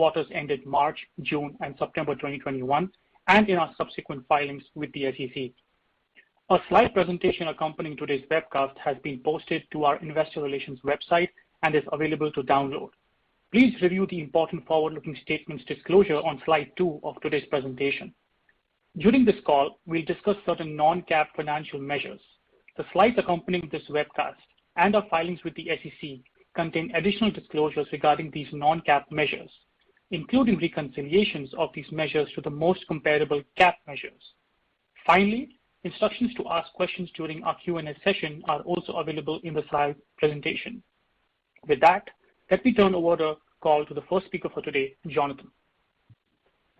quarters ended March, June, and September 2021, and in our subsequent filings with the SEC. A slide presentation accompanying today's webcast has been posted to our investor relations website and is available to download. Please review the important forward-looking statements disclosure on slide 2 of today's presentation. During this call, we'll discuss certain non-GAAP financial measures. The slides accompanying this webcast and our filings with the SEC contain additional disclosures regarding these non-GAAP measures, including reconciliations of these measures to the most comparable GAAP measures. Finally, instructions to ask questions during our Q&A session are also available in the slide presentation. With that, let me turn over the call to the first speaker for today, Jonathan.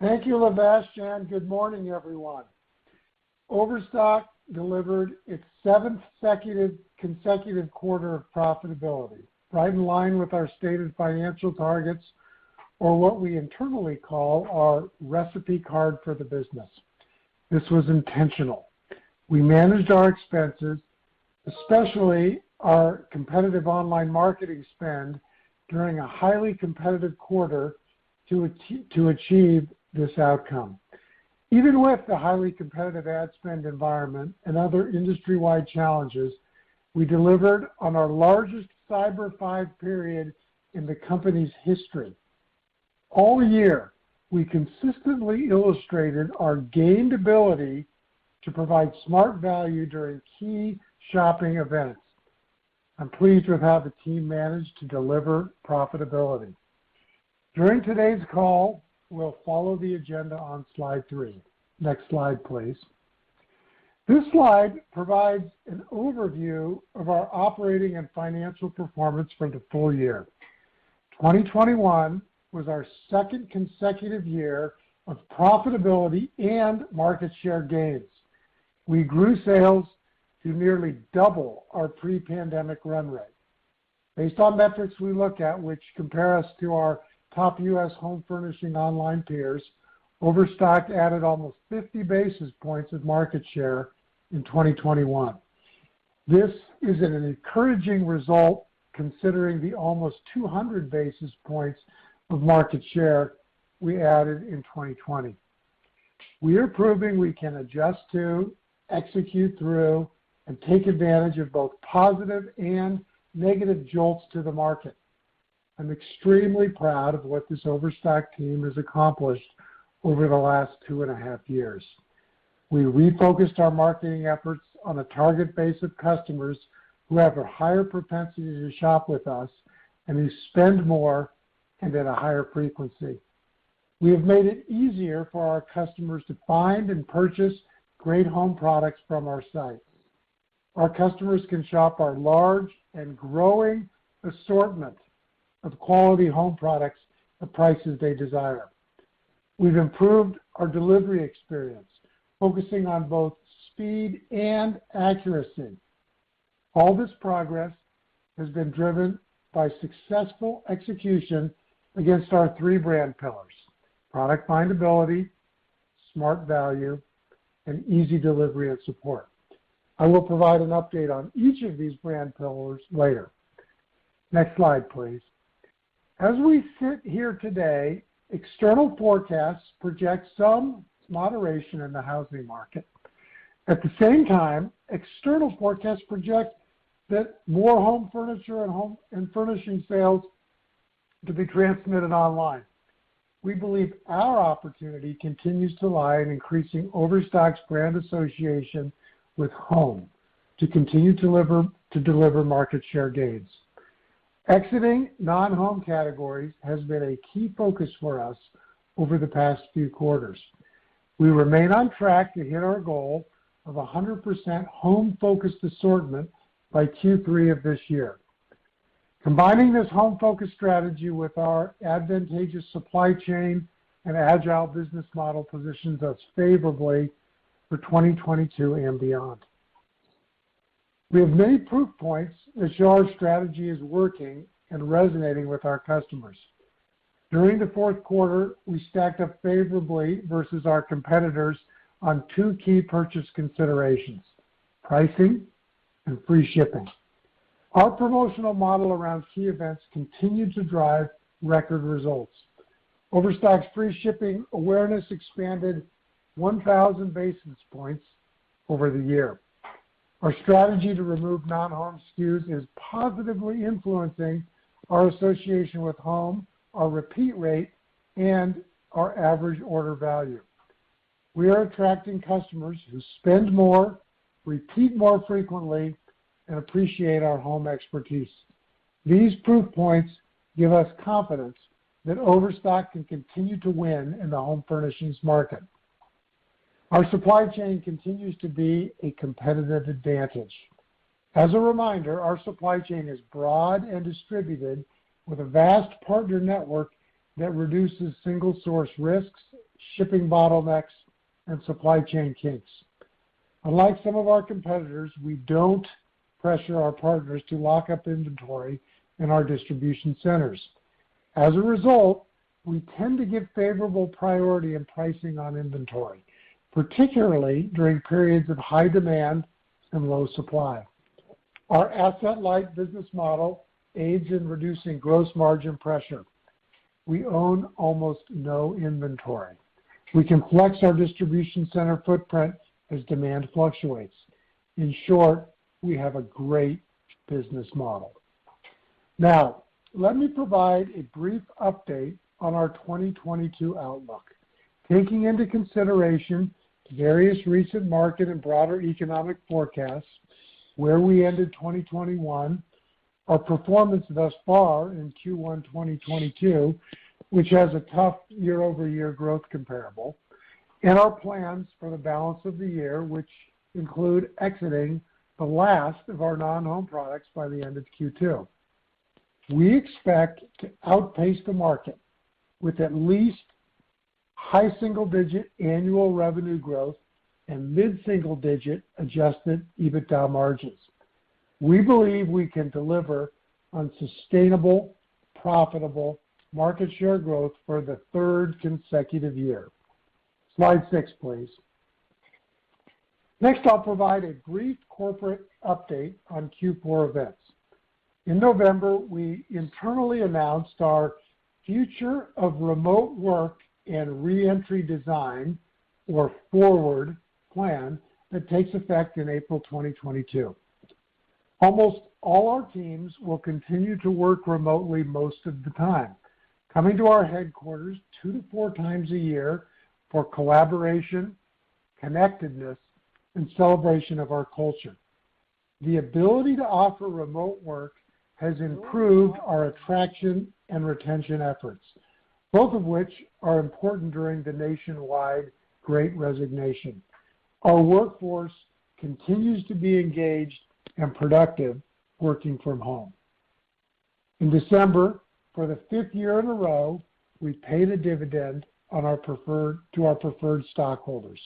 Thank you, Lavesh, and good morning, everyone. Overstock delivered its 7th consecutive quarter of profitability, right in line with our stated financial targets, or what we internally call our recipe card for the business. This was intentional. We managed our expenses, especially our competitive online marketing spend, during a highly competitive quarter to achieve this outcome. Even with the highly competitive ad spend environment and other industry-wide challenges, we delivered on our largest Cyber 5 period in the company's history. All year, we consistently illustrated our gained ability to provide smart value during key shopping events. I'm pleased with how the team managed to deliver profitability. During today's call, we'll follow the agenda on slide 3. Next slide, please. This slide provides an overview of our operating and financial performance for the full year. 2021 was our 2nd consecutive year of profitability and market share gains. We grew sales to nearly double our pre-pandemic run rate. Based on metrics we look at, which compare us to our top U.S. home furnishing online peers, Overstock added almost 50 basis points of market share in 2021. This is an encouraging result considering the almost 200 basis points of market share we added in 2020. We are proving we can adjust to, execute through, and take advantage of both positive and negative jolts to the market. I'm extremely proud of what this Overstock team has accomplished over the last 2.5 years. We refocused our marketing efforts on a target base of customers who have a higher propensity to shop with us and who spend more and at a higher frequency. We have made it easier for our customers to find and purchase great home products from our site. Our customers can shop our large and growing assortment of quality home products at prices they desire. We've improved our delivery experience, focusing on both speed and accuracy. All this progress has been driven by successful execution against our 3 brand pillars: product findability, smart value, and easy delivery and support. I will provide an update on each of these brand pillars later. Next slide, please. As we sit here today, external forecasts project some moderation in the housing market. At the same time, external forecasts project that more home furniture and furnishing sales to be transmitted online. We believe our opportunity continues to lie in increasing Overstock's brand association with home to continue to deliver market share gains. Exiting non-home categories has been a key focus for us over the past few quarters. We remain on track to hit our goal of 100% home-focused assortment by Q3 of this year. Combining this home-focused strategy with our advantageous supply chain and agile business model positions us favorably for 2022 and beyond. We have many proof points that show our strategy is working and resonating with our customers. During the fourth quarter, we stacked up favorably versus our competitors on 2 key purchase considerations: pricing and free shipping. Our promotional model around key events continued to drive record results. Overstock's free shipping awareness expanded 1,000 basis points over the year. Our strategy to remove non-home SKUs is positively influencing our association with home, our repeat rate, and our average order value. We are attracting customers who spend more, repeat more frequently, and appreciate our home expertise. These proof points give us confidence that Overstock can continue to win in the home furnishings market. Our supply chain continues to be a competitive advantage. As a reminder, our supply chain is broad and distributed with a vast partner network that reduces single source risks, shipping bottlenecks, and supply chain kinks. Unlike some of our competitors, we don't pressure our partners to lock up inventory in our distribution centers. As a result, we tend to give favorable priority in pricing on inventory, particularly during periods of high demand and low supply. Our asset-light business model aids in reducing gross margin pressure. We own almost no inventory. We can flex our distribution center footprint as demand fluctuates. In short, we have a great business model. Now, let me provide a brief update on our 2022 outlook. Taking into consideration various recent market and broader economic forecasts, where we ended 2021, our performance thus far in Q1 2022, which has a tough year-over-year growth comparable, and our plans for the balance of the year, which include exiting the last of our non-home products by the end of Q2. We expect to outpace the market with at least high single-digit annual revenue growth and mid-single-digit adjusted EBITDA margins. We believe we can deliver on sustainable, profitable market share growth for the third consecutive year. Slide 6, please. Next, I'll provide a brief corporate update on Q4 events. In November, we internally announced our Future of Remote Work and Reentry Design, or FORWARD, plan that takes effect in April 2022. Almost all our teams will continue to work remotely most of the time, coming to our headquarters 2 to 4 times a year for collaboration, connectedness, and celebration of our culture. The ability to offer remote work has improved our attraction and retention efforts, both of which are important during the nationwide Great Resignation. Our workforce continues to be engaged and productive working from home. In December, for the 5th year in a row, we paid a dividend to our preferred stockholders.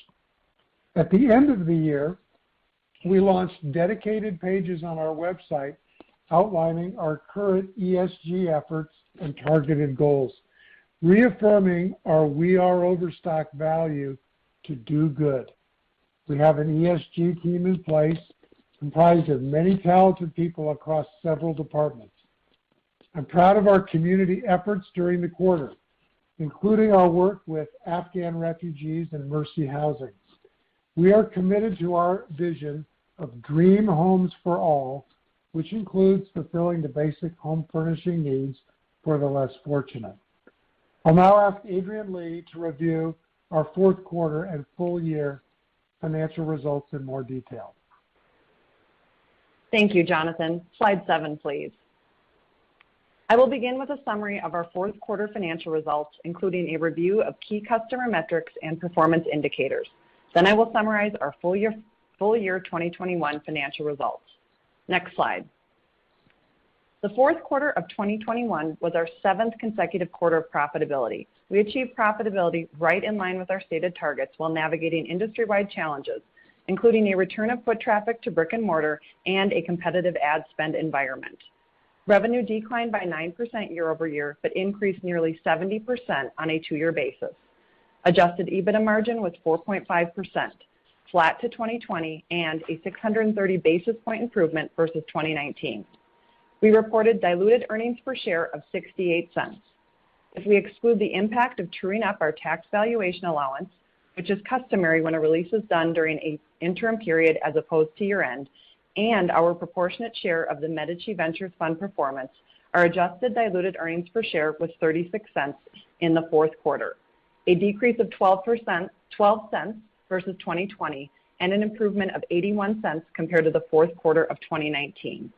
At the end of the year, we launched dedicated pages on our website outlining our current ESG efforts and targeted goals, reaffirming our We Are Overstock value to do good. We have an ESG team in place comprised of many talented people across several departments. I'm proud of our community efforts during the quarter, including our work with Afghan refugees and Mercy Housing. We are committed to our vision of dream homes for all, which includes fulfilling the basic home furnishing needs for the less fortunate. I'll now ask Adrienne Lee to review our fourth quarter and full year financial results in more detail. Thank you, Jonathan. Slide 7, please. I will begin with a summary of our fourth quarter financial results, including a review of key customer metrics and performance indicators. Then I will summarize our full year 2021 financial results. Next slide. The fourth quarter of 2021 was our 7th consecutive quarter of profitability. We achieved profitability right in line with our stated targets while navigating industry-wide challenges, including a return of foot traffic to brick and mortar and a competitive ad spend environment. Revenue declined by 9% year over year, but increased nearly 70% on a 2-year basis. Adjusted EBITDA margin was 4.5%, flat to 2020 and a 630 basis point improvement versus 2019. We reported diluted earnings per share of 68 cents. If we exclude the impact of truing up our tax valuation allowance, which is customary when a release is done during an interim period as opposed to year-end, and our proportionate share of the Medici Ventures Fund performance, our adjusted diluted earnings per share was 36 cents in the fourth quarter, a decrease of 12 cents versus 2020, and an improvement of 81 cents compared to the fourth quarter of 2019.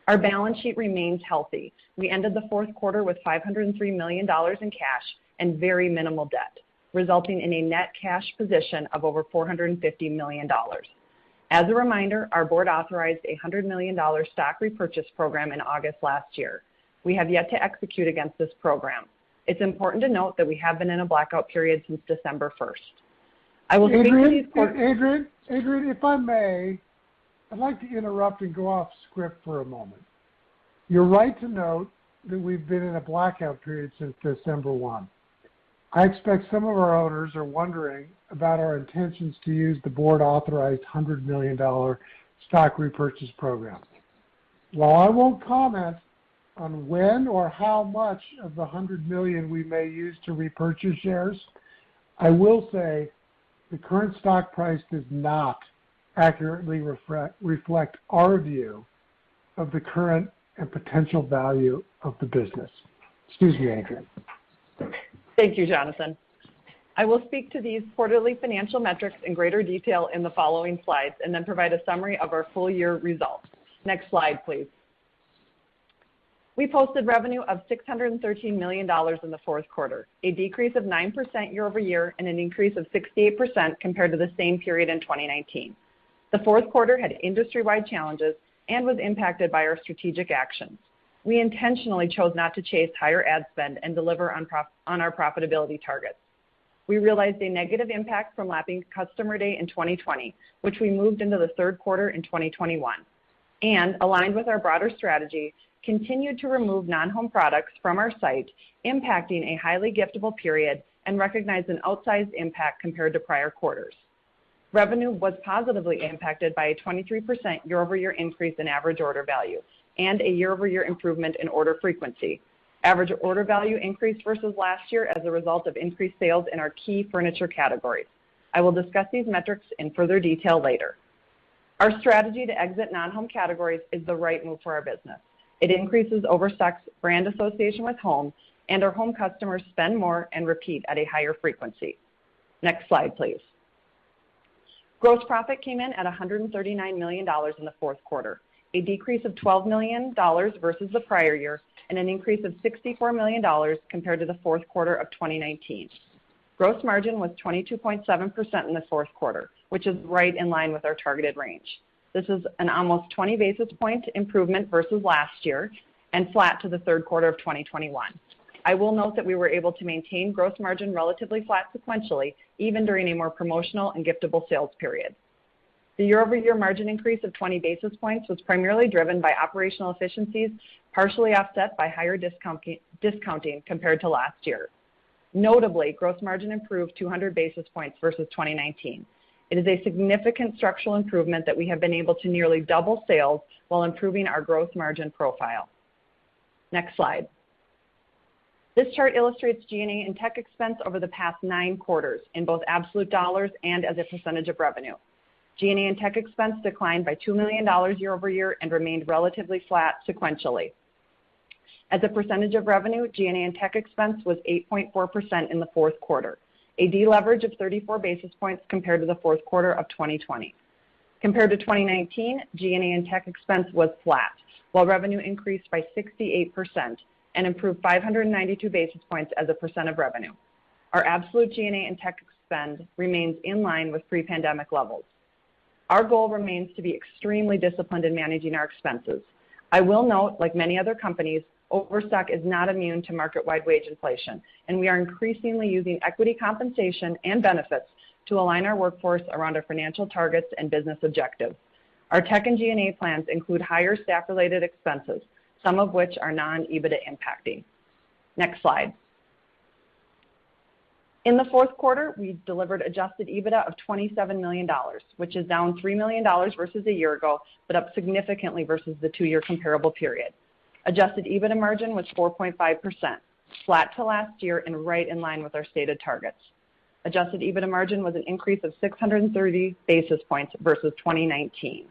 Our balance sheet remains healthy. We ended the fourth quarter with $503 million in cash and very minimal debt, resulting in a net cash position of over $450 million. As a reminder, our board authorized a $100 million stock repurchase program in August last year. We have yet to execute against this program. It's important to note that we have been in a blackout period since December 1st. I will speak to these Adrian, if I may, I'd like to interrupt and go off script for a moment. You're right to note that we've been in a blackout period since December 1. I expect some of our owners are wondering about our intentions to use the board-authorized $100 million stock repurchase program. While I won't comment on when or how much of the $100 million we may use to repurchase shares, I will say the current stock price does not accurately reflect our view of the current and potential value of the business. Excuse me, Adrian. Thank you, Jonathan. I will speak to these quarterly financial metrics in greater detail in the following slides and then provide a summary of our full year results. Next slide, please. We posted revenue of $613 million in the fourth quarter, a decrease of 9% year over year and an increase of 68% compared to the same period in 2019. The fourth quarter had industry-wide challenges and was impacted by our strategic actions. We intentionally chose not to chase higher ad spend and deliver on our profitability targets. We realized a negative impact from lapping Customer Day in 2020, which we moved into the third quarter in 2021, and aligned with our broader strategy, continued to remove non-home products from our site, impacting a highly giftable period and recognized an outsized impact compared to prior quarters. Revenue was positively impacted by a 23% year-over-year increase in average order value and a year-over-year improvement in order frequency. Average order value increased versus last year as a result of increased sales in our key furniture categories. I will discuss these metrics in further detail later. Our strategy to exit non-home categories is the right move for our business. It increases Overstock's brand association with home, and our home customers spend more and repeat at a higher frequency. Next slide, please. Gross profit came in at $139 million in the fourth quarter, a decrease of $12 million versus the prior year, and an increase of $64 million compared to the fourth quarter of 2019. Gross margin was 22.7% in the fourth quarter, which is right in line with our targeted range. This is an almost 20 basis point improvement versus last year and flat to the third quarter of 2021. I will note that we were able to maintain gross margin relatively flat sequentially, even during a more promotional and giftable sales period. The year-over-year margin increase of 20 basis points was primarily driven by operational efficiencies, partially offset by higher discounting compared to last year. Notably, gross margin improved 200 basis points versus 2019. It is a significant structural improvement that we have been able to nearly double sales while improving our gross margin profile. Next slide. This chart illustrates G&A and tech expense over the past 9 quarters in both absolute dollars and as a percentage of revenue. G&A and tech expense declined by $2 million year over year and remained relatively flat sequentially. As a percentage of revenue, G&A and tech expense was 8.4% in the fourth quarter, a deleverage of 34 basis points compared to the fourth quarter of 2020. Compared to 2019, G&A and tech expense was flat, while revenue increased by 68% and improved 592 basis points as a percent of revenue. Our absolute G&A and tech spend remains in line with pre-pandemic levels. Our goal remains to be extremely disciplined in managing our expenses. I will note, like many other companies, Overstock is not immune to market-wide wage inflation, and we are increasingly using equity compensation and benefits to align our workforce around our financial targets and business objectives. Our tech and G&A plans include higher staff-related expenses, some of which are non-EBITDA impacting. Next slide. In the fourth quarter, we delivered adjusted EBITDA of $27 million, which is down $3 million versus a year ago, but up significantly versus the 2-year comparable period. Adjusted EBITDA margin was 4.5%, flat to last year and right in line with our stated targets. Adjusted EBITDA margin was an increase of 630 basis points versus 2019.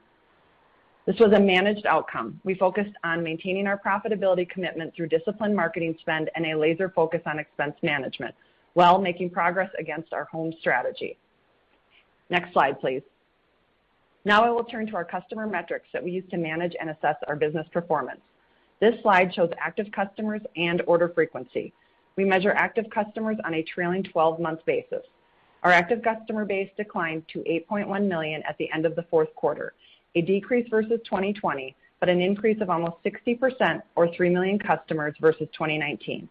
This was a managed outcome. We focused on maintaining our profitability commitment through disciplined marketing spend and a laser focus on expense management while making progress against our home strategy. Next slide, please. Now I will turn to our customer metrics that we use to manage and assess our business performance. This slide shows active customers and order frequency. We measure active customers on a trailing 12-month basis. Our active customer base declined to 8.1 million at the end of the fourth quarter, a decrease versus 2020, but an increase of almost 60% or 3 million customers versus 2019.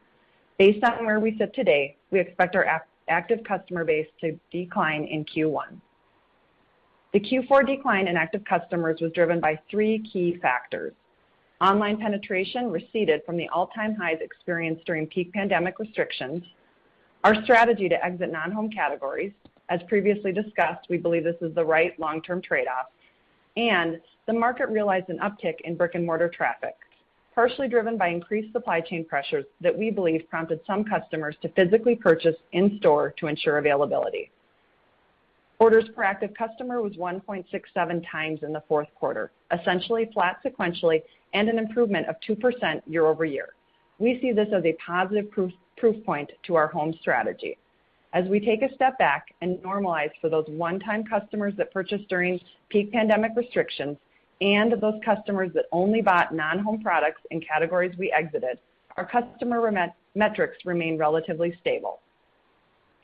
Based on where we sit today, we expect our active customer base to decline in Q1. The Q4 decline in active customers was driven by 3 key factors. Online penetration receded from the all-time highs experienced during peak pandemic restrictions. Our strategy to exit non-home categories. As previously discussed, we believe this is the right long-term trade-off. And the market realized an uptick in brick-and-mortar traffic, partially driven by increased supply chain pressures that we believe prompted some customers to physically purchase in-store to ensure availability. Orders per active customer was 1.67 times in the fourth quarter, essentially flat sequentially and an improvement of 2% year over year. We see this as a positive proof point to our home strategy. As we take a step back and normalize for those one-time customers that purchased during peak pandemic restrictions and those customers that only bought non-home products in categories we exited, our customer metrics remain relatively stable.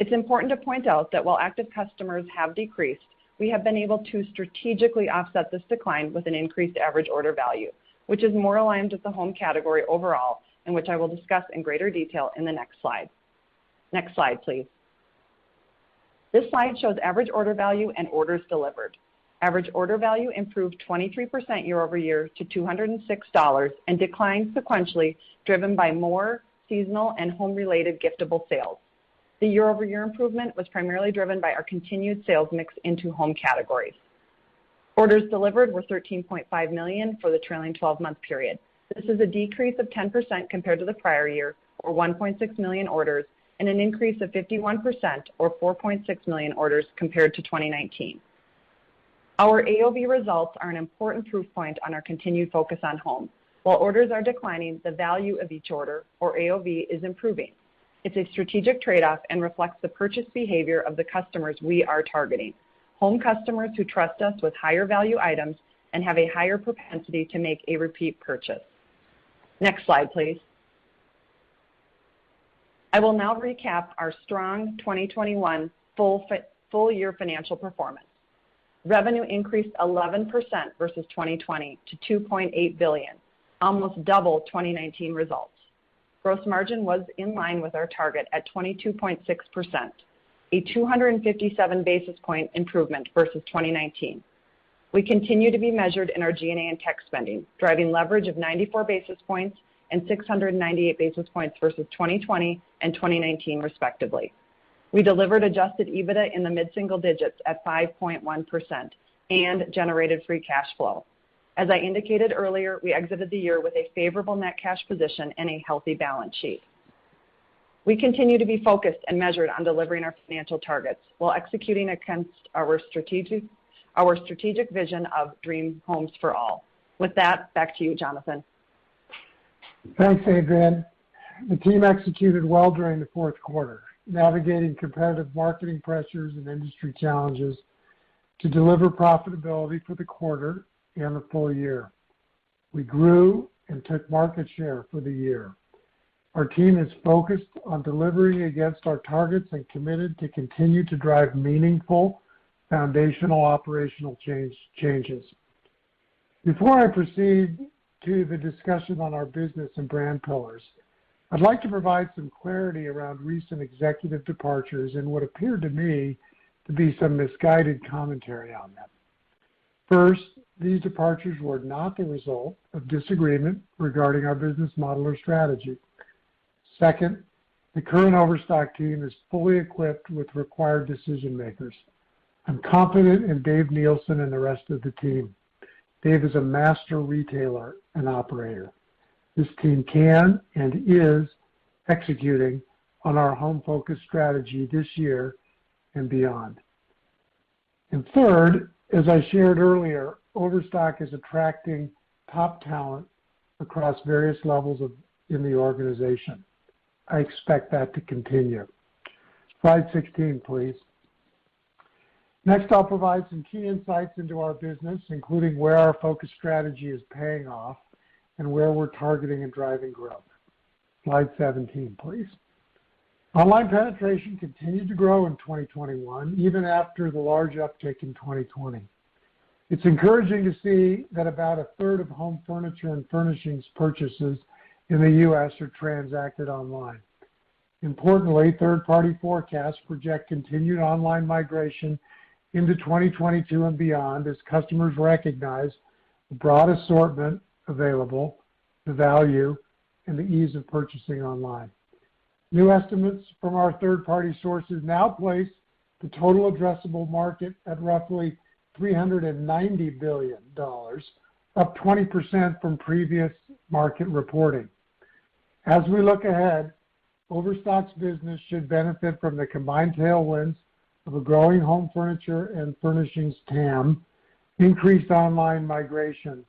It's important to point out that while active customers have decreased, we have been able to strategically offset this decline with an increased average order value, which is more aligned with the home category overall, and which I will discuss in greater detail in the next slide. Next slide, please. This slide shows average order value and orders delivered. Average order value improved 23% year over year to $206 and declined sequentially, driven by more seasonal and home-related giftable sales. The year-over-year improvement was primarily driven by our continued sales mix into home categories. Orders delivered were 13.5 million for the trailing 12-month period. This is a decrease of 10% compared to the prior year, or 1.6 million orders, and an increase of 51%, or 4.6 million orders, compared to 2019. Our AOV results are an important proof point on our continued focus on home. While orders are declining, the value of each order, or AOV, is improving. It's a strategic trade-off and reflects the purchase behavior of the customers we are targeting. Home customers who trust us with higher value items and have a higher propensity to make a repeat purchase. Next slide, please. I will now recap our strong 2021 full year financial performance. Revenue increased 11% versus 2020 to $2.8 billion, almost double 2019 results. Gross margin was in line with our target at 22.6%, a 257 basis point improvement versus 2019. We continue to be measured in our G&A and tech spending, driving leverage of 94 basis points and 698 basis points versus 2020 and 2019 respectively. We delivered adjusted EBITDA in the mid-single digits at 5.1% and generated free cash flow. As I indicated earlier, we exited the year with a favorable net cash position and a healthy balance sheet. We continue to be focused and measured on delivering our financial targets while executing against our strategic vision of Dream Homes for All. With that, back to you, Jonathan. Thanks, Adrienne. The team executed well during the fourth quarter, navigating competitive marketing pressures and industry challenges to deliver profitability for the quarter and the full year. We grew and took market share for the year. Our team is focused on delivering against our targets and committed to continue to drive meaningful foundational operational changes. Before I proceed to the discussion on our business and brand pillars, I'd like to provide some clarity around recent executive departures and what appeared to me to be some misguided commentary on them. First, these departures were not the result of disagreement regarding our business model or strategy. Second, the current Overstock team is fully equipped with required decision makers. I'm confident in Dave Nielsen and the rest of the team. Dave is a master retailer and operator. This team can and is executing on our home-focused strategy this year and beyond. And third, as I shared earlier, Overstock is attracting top talent across various levels in the organization. I expect that to continue. Slide 16, please. Next, I'll provide some key insights into our business, including where our focus strategy is paying off and where we're targeting and driving growth. Slide 17, please. Online penetration continued to grow in 2021, even after the large uptick in 2020. It's encouraging to see that about a third of home furniture and furnishings purchases in the U.S. are transacted online. Importantly, third-party forecasts project continued online migration into 2022 and beyond as customers recognize the broad assortment available, the value, and the ease of purchasing online. New estimates from our third-party sources now place the total addressable market at roughly $390 billion, up 20% from previous market reporting. As we look ahead, Overstock's business should benefit from the combined tailwinds of a growing home furniture and furnishings TAM, increased online migration,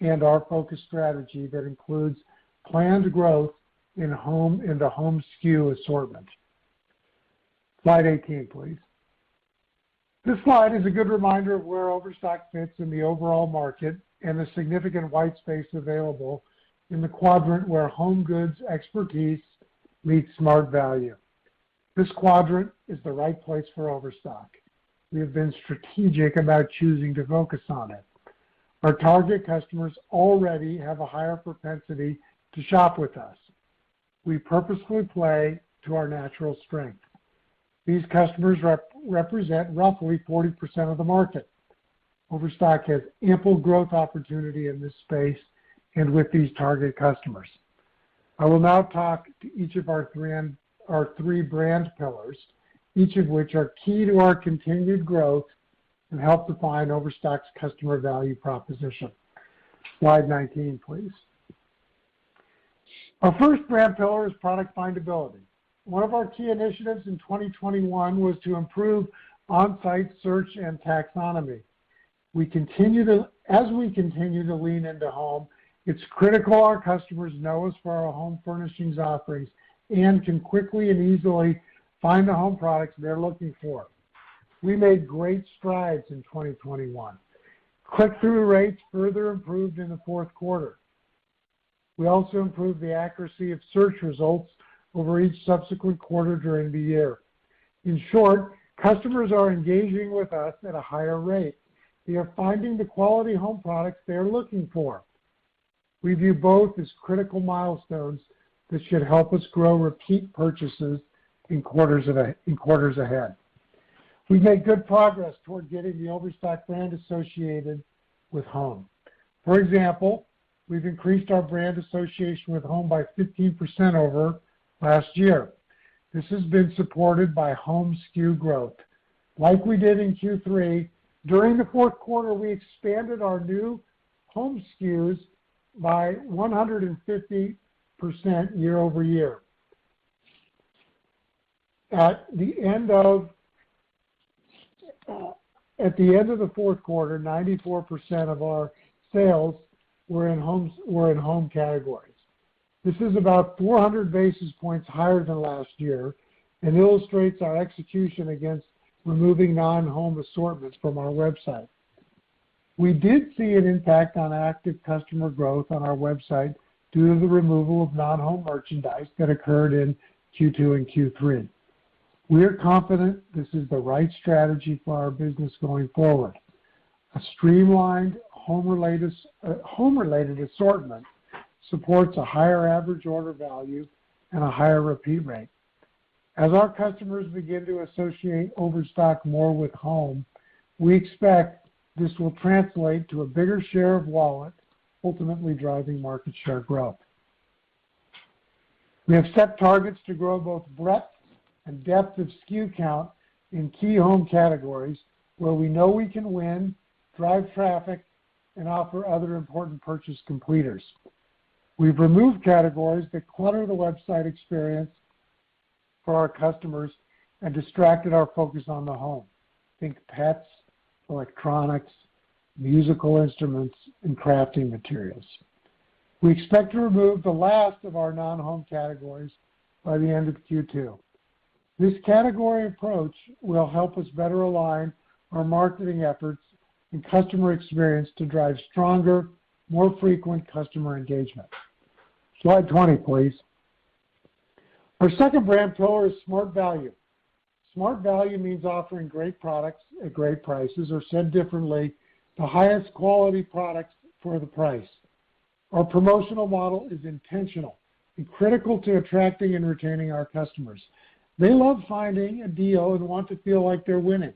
and our focus strategy that includes planned growth in the home SKU assortment. Slide 18, please. This slide is a good reminder of where Overstock fits in the overall market and the significant white space available in the quadrant where home goods expertise meets smart value. This quadrant is the right place for Overstock. We have been strategic about choosing to focus on it. Our target customers already have a higher propensity to shop with us. We purposefully play to our natural strength. These customers represent roughly 40% of the market. Overstock has ample growth opportunity in this space and with these target customers. I will now talk to each of our three brand pillars, each of which are key to our continued growth and help define Overstock's customer value proposition. Slide 19, please. Our first brand pillar is product findability. One of our key initiatives in 2021 was to improve on-site search and taxonomy. As we continue to lean into home, it's critical our customers know us for our home furnishings offerings and can quickly and easily find the home products they're looking for. We made great strides in 2021. Click-through rates further improved in the fourth quarter. We also improved the accuracy of search results over each subsequent quarter during the year. In short, customers are engaging with us at a higher rate. They are finding the quality home products they are looking for. We view both as critical milestones that should help us grow repeat purchases in quarters ahead. We've made good progress toward getting the Overstock brand associated with home. For example, we've increased our brand association with home by 15% over last year. This has been supported by home SKU growth. Like we did in Q3, during the fourth quarter, we expanded our new home SKUs by 150% year over year. At the end of the fourth quarter, 94% of our sales were in home categories. This is about 400 basis points higher than last year and illustrates our execution against removing non-home assortments from our website. We did see an impact on active customer growth on our website due to the removal of non-home merchandise that occurred in Q2 and Q3. We are confident this is the right strategy for our business going forward. A streamlined home-related assortment supports a higher average order value and a higher repeat rate. As our customers begin to associate Overstock more with home, we expect this will translate to a bigger share of wallet, ultimately driving market share growth. We have set targets to grow both breadth and depth of SKU count in key home categories where we know we can win, drive traffic, and offer other important purchase completers. We've removed categories that clutter the website experience for our customers and distracted our focus on the home. Think pets, electronics, musical instruments, and crafting materials. We expect to remove the last of our non-home categories by the end of Q2. This category approach will help us better align our marketing efforts and customer experience to drive stronger, more frequent customer engagement. Slide 20, please. Our second brand pillar is Smart Value. Smart Value means offering great products at great prices, or said differently, the highest quality products for the price. Our promotional model is intentional and critical to attracting and retaining our customers. They love finding a deal and want to feel like they're winning.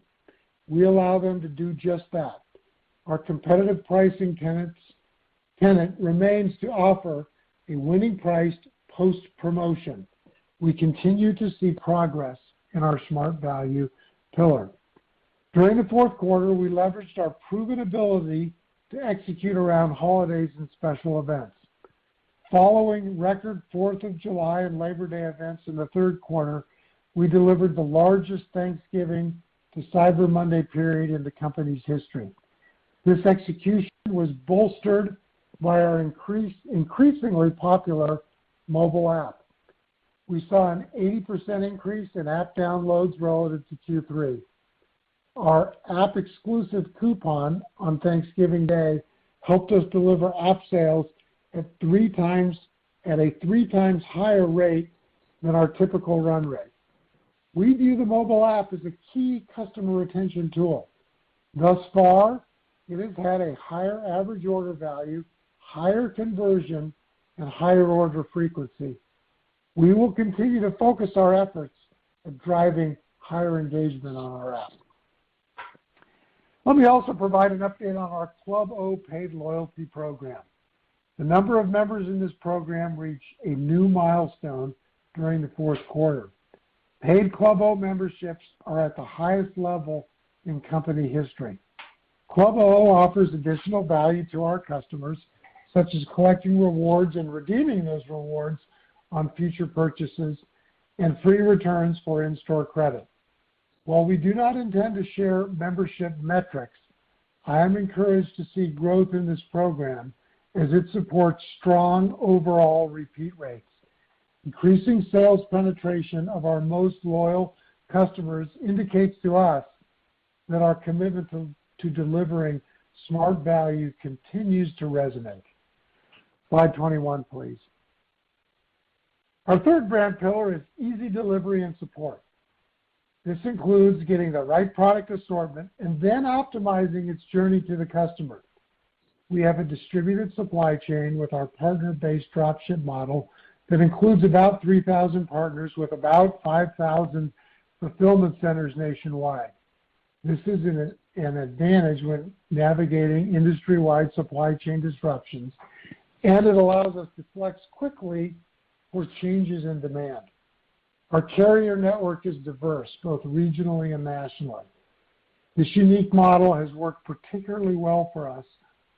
We allow them to do just that. Our competitive pricing tenet remains to offer a winning priced post-promotion. We continue to see progress in our Smart Value pillar. During the fourth quarter, we leveraged our proven ability to execute around holidays and special events. Following record 4th of July and Labor Day events in the third quarter, we delivered the largest Thanksgiving to Cyber Monday period in the company's history. This execution was bolstered by our increasingly popular mobile app. We saw an 80% increase in app downloads relative to Q3. Our app-exclusive coupon on Thanksgiving Day helped us deliver app sales at a 3 times higher rate than our typical run rate. We view the mobile app as a key customer retention tool. Thus far, it has had a higher average order value, higher conversion, and higher order frequency. We will continue to focus our efforts at driving higher engagement on our app. Let me also provide an update on our Club O paid loyalty program. The number of members in this program reached a new milestone during the fourth quarter. Paid Club O memberships are at the highest level in company history. Club O offers additional value to our customers, such as collecting rewards and redeeming those rewards on future purchases and free returns for in-store credit. While we do not intend to share membership metrics, I am encouraged to see growth in this program as it supports strong overall repeat rates. Increasing sales penetration of our most loyal customers indicates to us that our commitment to delivering Smart Value continues to resonate. Slide 21, please. Our third brand pillar is easy delivery and support. This includes getting the right product assortment and then optimizing its journey to the customer. We have a distributed supply chain with our partner-based dropship model that includes about 3,000 partners with about 5,000 fulfillment centers nationwide. This is an advantage when navigating industry-wide supply chain disruptions, and it allows us to flex quickly for changes in demand. Our carrier network is diverse, both regionally and nationally. This unique model has worked particularly well for us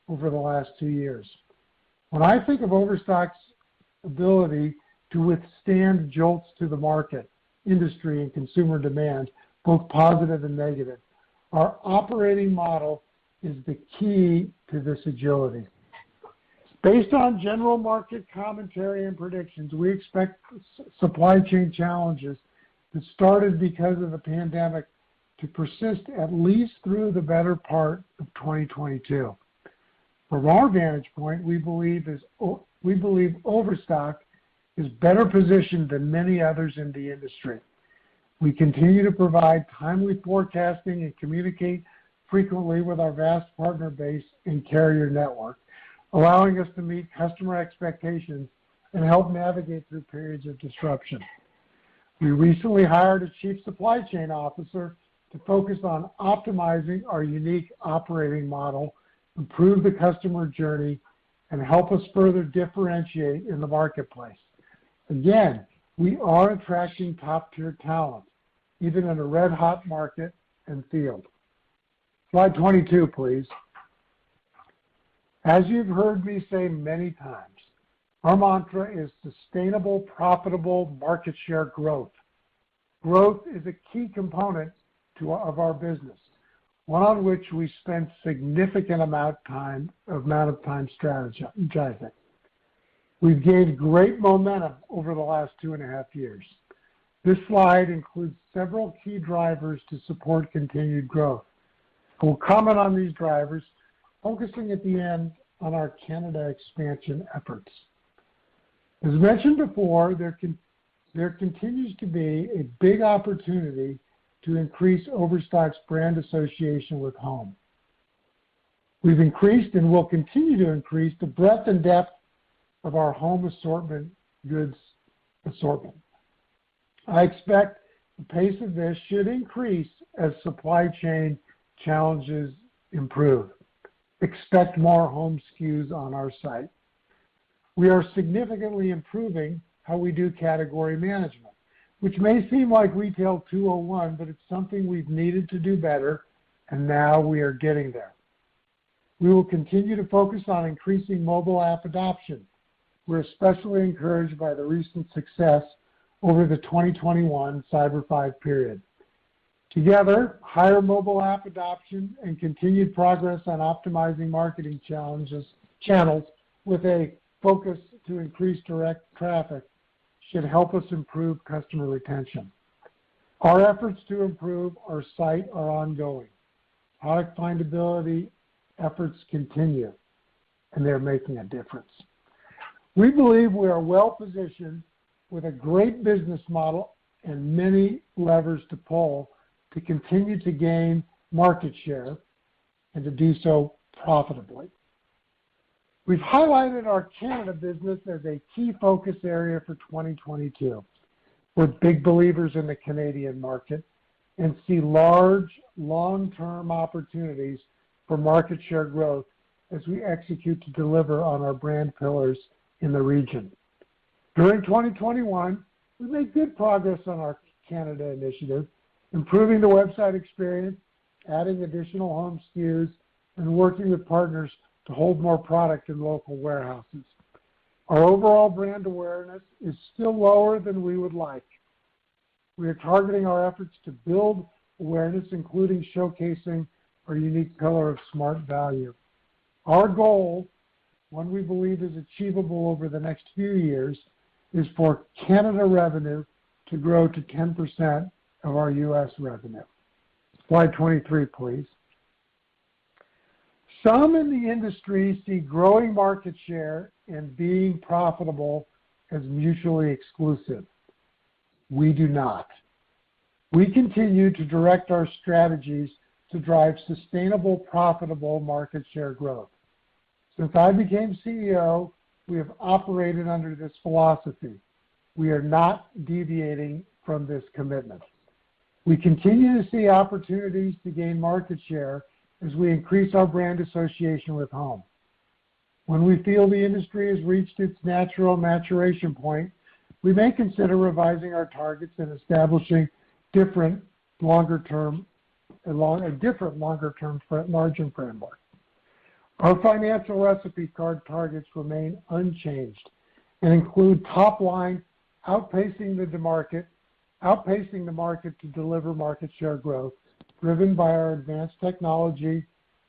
over the last 2 years. When I think of Overstock's ability to withstand jolts to the market, industry, and consumer demand, both positive and negative, our operating model is the key to this agility. Based on general market commentary and predictions, we expect supply chain challenges that started because of the pandemic to persist at least through the better part of 2022. From our vantage point, we believe Overstock is better positioned than many others in the industry. We continue to provide timely forecasting and communicate frequently with our vast partner base and carrier network, allowing us to meet customer expectations and help navigate through periods of disruption. We recently hired a chief supply chain officer to focus on optimizing our unique operating model, improve the customer journey, and help us further differentiate in the marketplace. Again, we are attracting top-tier talent, even in a red-hot market and field. Slide 22, please. As you've heard me say many times, Our mantra is sustainable, profitable market share growth. Growth is a key component of our business, one on which we spend significant amount of time strategizing. We've gained great momentum over the last 2.5 years. This slide includes several key drivers to support continued growth. I will comment on these drivers, focusing at the end on our Canada expansion efforts. As mentioned before, there continues to be a big opportunity to increase Overstock's brand association with home. We've increased and will continue to increase the breadth and depth of our home goods assortment. I expect the pace of this should increase as supply chain challenges improve. Expect more home SKUs on our site. We are significantly improving how we do category management, which may seem like Retail 201, but it's something we've needed to do better, and now we are getting there. We will continue to focus on increasing mobile app adoption. We're especially encouraged by the recent success over the 2021 Cyber 5 period. Together, higher mobile app adoption and continued progress on optimizing marketing channels with a focus to increase direct traffic should help us improve customer retention. Our efforts to improve our site are ongoing. Product findability efforts continue, and they're making a difference. We believe we are well positioned with a great business model and many levers to pull to continue to gain market share and to do so profitably. We've highlighted our Canada business as a key focus area for 2022. We're big believers in the Canadian market and see large, long-term opportunities for market share growth as we execute to deliver on our brand pillars in the region. During 2021, we made good progress on our Canada initiative, improving the website experience, adding additional home SKUs, and working with partners to hold more product in local warehouses. Our overall brand awareness is still lower than we would like. We are targeting our efforts to build awareness, including showcasing our unique pillar of smart value. Our goal, one we believe is achievable over the next few years, is for Canada revenue to grow to 10% of our U.S. revenue. Slide 23, please. Some in the industry see growing market share and being profitable as mutually exclusive. We do not. We continue to direct our strategies to drive sustainable, profitable market share growth. Since I became CEO, we have operated under this philosophy. We are not deviating from this commitment. We continue to see opportunities to gain market share as we increase our brand association with home. When we feel the industry has reached its natural maturation point, we may consider revising our targets and establishing a different longer-term margin framework. Our financial recipe card targets remain unchanged and include top line outpacing the market to deliver market share growth, driven by our advanced technology,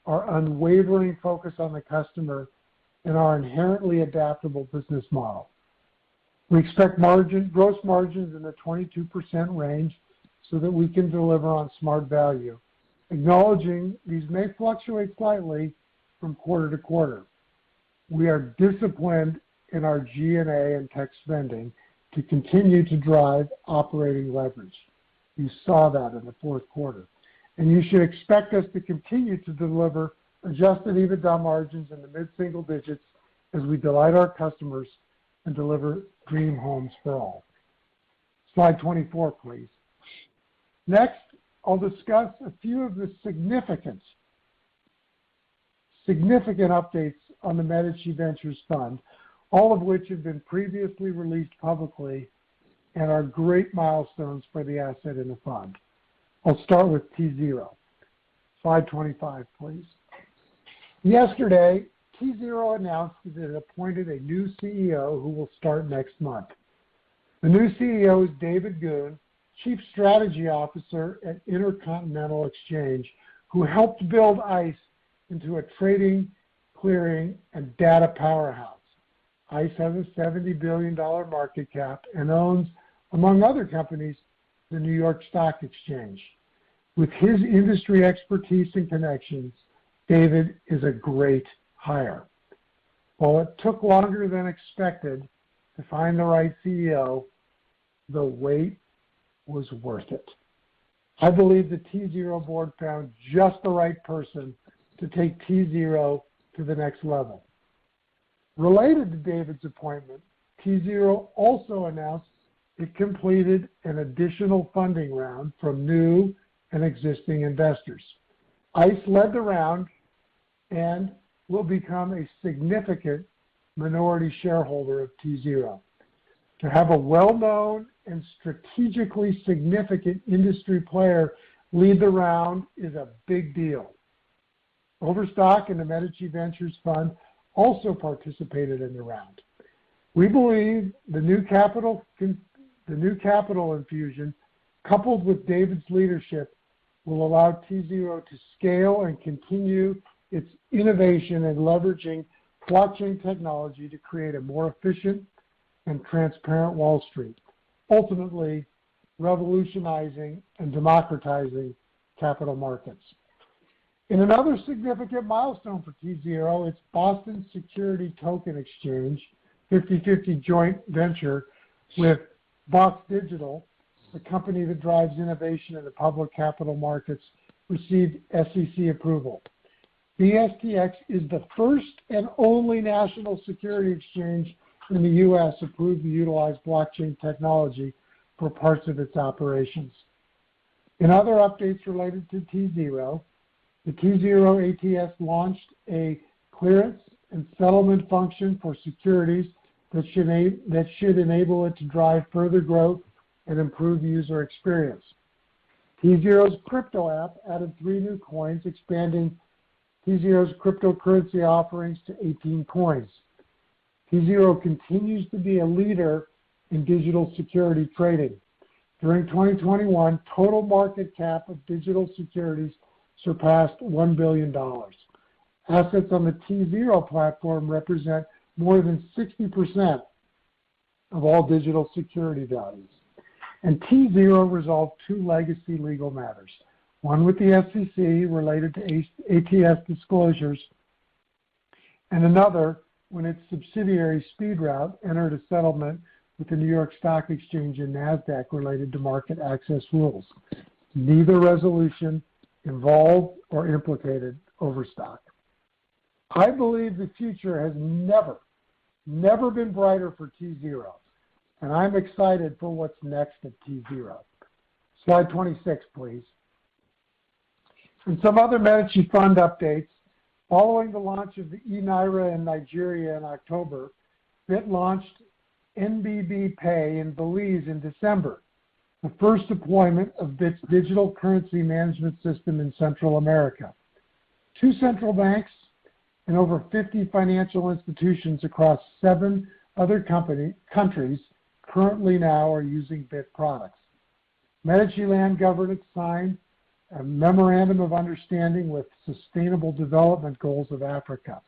our unwavering focus on the customer, and our inherently adaptable business model. We expect gross margins in the 22% range so that we can deliver on smart value, acknowledging these may fluctuate slightly from quarter to quarter. We are disciplined in our G&A and tech spending to continue to drive operating leverage. You saw that in the fourth quarter. And you should expect us to continue to deliver adjusted EBITDA margins in the mid-single digits as we delight our customers and deliver dream homes for all. Slide 24, please. Next, I'll discuss a few of the significant updates on the Medici Ventures Fund, all of which have been previously released publicly and are great milestones for the asset in the fund. I'll start with T0. Slide 25, please. Yesterday, T0 announced that it appointed a new CEO who will start next month. The new CEO is David Goone, Chief Strategy Officer at Intercontinental Exchange, who helped build ICE into a trading, clearing, and data powerhouse. ICE has a $70 billion market cap and owns, among other companies, the New York Stock Exchange. With his industry expertise and connections, David is a great hire. While it took longer than expected to find the right CEO, the wait was worth it. I believe the T0 board found just the right person to take T0 to the next level. Related to David's appointment, T0 also announced it completed an additional funding round from new and existing investors. ICE led the round and will become a significant minority shareholder of T0. To have a well-known and strategically significant industry player lead the round is a big deal. Overstock and the Medici Ventures Fund also participated in the round. We believe the new capital infusion, coupled with David's leadership, will allow T0 to scale and continue its innovation in leveraging blockchain technology to create a more efficient and transparent Wall Street, ultimately revolutionizing and democratizing capital markets. In another significant milestone for T0, its Boston Security Token Exchange, 50/50 joint venture with Box Digital, the company that drives innovation in the public capital markets, received SEC approval. BSTX is the first and only national security exchange in the U.S. approved to utilize blockchain technology for parts of its operations. In other updates related to T0, the T0 ATS launched a clearance and settlement function for securities that should enable it to drive further growth and improve user experience. T0's crypto app added 3 new coins, expanding T0's cryptocurrency offerings to 18 coins. T0 continues to be a leader in digital security trading. During 2021, total market cap of digital securities surpassed $1 billion. Assets on the T0 platform represent more than 60% of all digital security values. And T0 resolved 2 legacy legal matters, one with the SEC related to ATS disclosures, and another when its subsidiary SpeedRoute entered a settlement with the New York Stock Exchange and NASDAQ related to market access rules. Neither resolution involved or implicated Overstock. I believe the future has never been brighter for T0, and I'm excited for what's next at T0. Slide 26, please. And some other Medici Fund updates. Following the launch of the e-Naira in Nigeria in October, BIT launched NBB Pay in Belize in December, the first deployment of BIT's digital currency management system in Central America. 2 central banks and over 50 financial institutions across 7 other countries currently now are using BIT products. Medici Land Governance signed a memorandum of understanding with Sustainable Development Goals of Africa.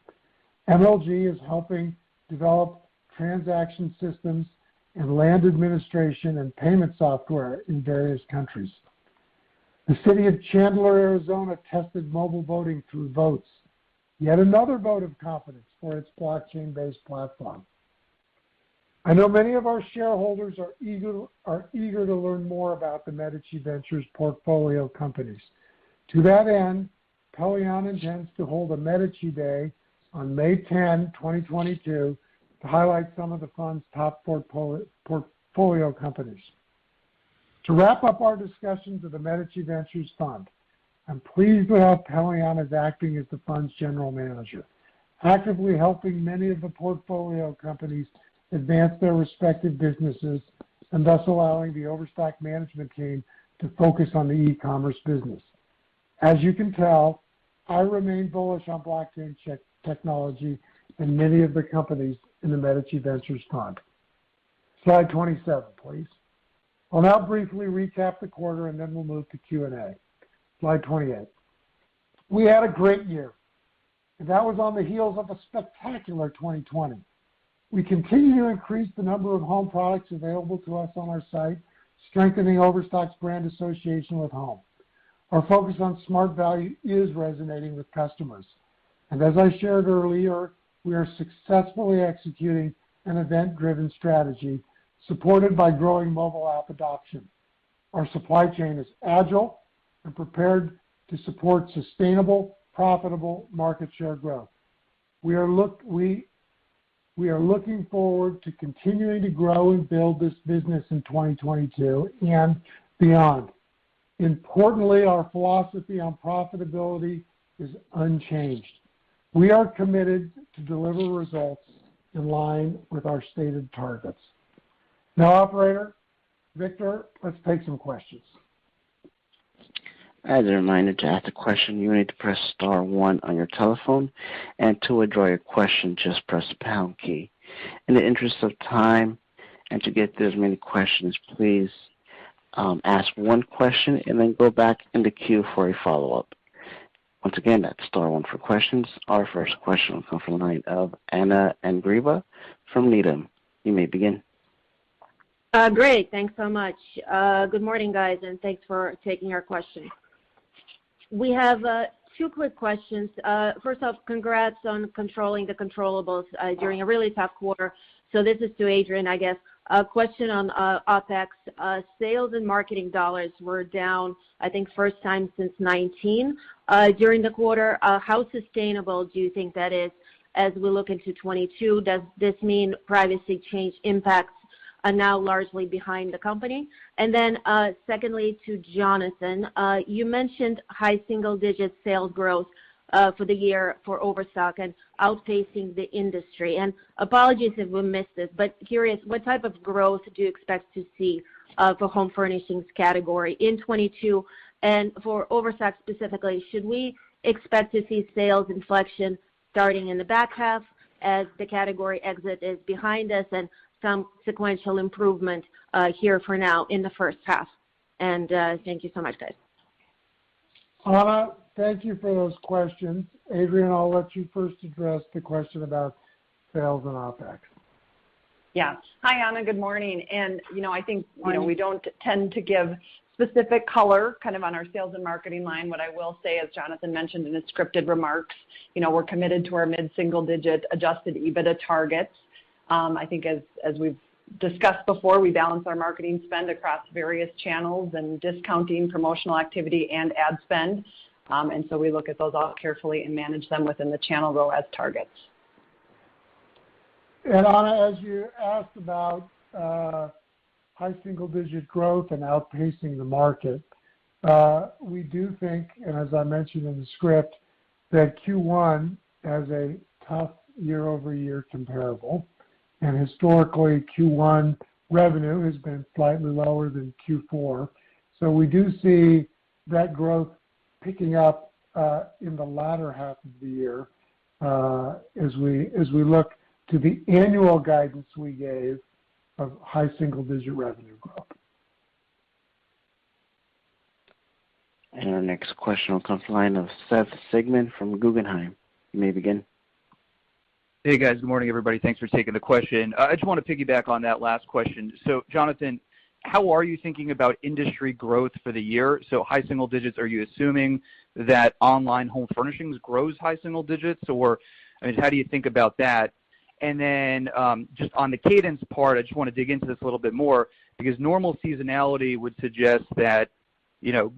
MLG is helping develop transaction systems and land administration and payment software in various countries. The city of Chandler, Arizona tested mobile voting through Votes, yet another vote of confidence for its blockchain-based platform. I know many of our shareholders are eager to learn more about the Medici Ventures portfolio companies. To that end, Pelion intends to hold a Medici Day on May 10, 2022, to highlight some of the fund's top portfolio companies. To wrap up our discussions of the Medici Ventures Fund, I'm pleased with how Pelion is acting as the fund's general manager, actively helping many of the portfolio companies advance their respective businesses, and thus allowing the Overstock management team to focus on the e-commerce business. As you can tell, I remain bullish on blockchain technology than many of the companies in the Medici Ventures Fund. Slide 27, please. I'll now briefly recap the quarter and then we'll move to Q&A. Slide 28. We had a great year, and that was on the heels of a spectacular 2020. We continue to increase the number of home products available to us on our site, strengthening Overstock's brand association with home. Our focus on smart value is resonating with customers. And as I shared earlier, we are successfully executing an event-driven strategy supported by growing mobile app adoption. Our supply chain is agile and prepared to support sustainable, profitable market share growth. We are looking forward to continuing to grow and build this business in 2022 and beyond. Importantly, our philosophy on profitability is unchanged. We are committed to deliver results in line with our stated targets. Now, operator, Victor, let's take some questions. As a reminder, to ask a question, you need to press star 1 on your telephone, and to withdraw your question, just press the pound key. In the interest of time and to get through as many questions, please ask one question and then go back in the queue for a follow-up. Once again, that's star 1 for questions. Our first question will come from the line of Anna Andreeva from Needham. You may begin. Great. Thanks so much. Good morning, guys, and thanks for taking our question. We have 2 quick questions. First off, congrats on controlling the controllables during a really tough quarter. So this is to Adrian, I guess. A question on OPEX. Sales and marketing dollars were down, I think, first time since 2019 during the quarter. How sustainable do you think that is as we look into 22? Does this mean privacy change impacts are now largely behind the company? And then secondly, to Jonathan, you mentioned high single-digit sales growth for the year for Overstock and outpacing the industry. And apologies if we missed this, but curious, what type of growth do you expect to see for home furnishings category in 22? And for Overstock specifically, should we expect to see sales inflection starting in the back half as the category exit is behind us and some sequential improvement here for now in the first half? And thank you so much, guys. Anna, thank you for those questions. Adrian, I'll let you first address the question about sales and OPEX. Yeah. Hi, Anna. Good morning. And, I think, we don't tend to give specific color kind of on our sales and marketing line. What I will say, as Jonathan mentioned in his scripted remarks, we're committed to our mid-single-digit adjusted EBITDA targets. I think as we've discussed before, we balance our marketing spend across various channels and discounting, promotional activity, and ad spend. And so we look at those all carefully and manage them within the channel ROAS targets. And Anna, as you asked about high single-digit growth and outpacing the market, we do think, and as I mentioned in the script, that Q1 has a tough year-over-year comparable. And historically, Q1 revenue has been slightly lower than Q4. So we do see that growth picking up in the latter half of the year as we look to the annual guidance we gave of high single-digit revenue growth. And our next question will come from the line of Seth Sigman from Guggenheim. You may begin. Hey, guys. Good morning, everybody. Thanks for taking the question. I just want to piggyback on that last question. So, Jonathan, how are you thinking about industry growth for the year? So high single digits, are you assuming that online home furnishings grows high single digits? Or, how do you think about that? And then just on the cadence part, I just want to dig into this a little bit more because normal seasonality would suggest that,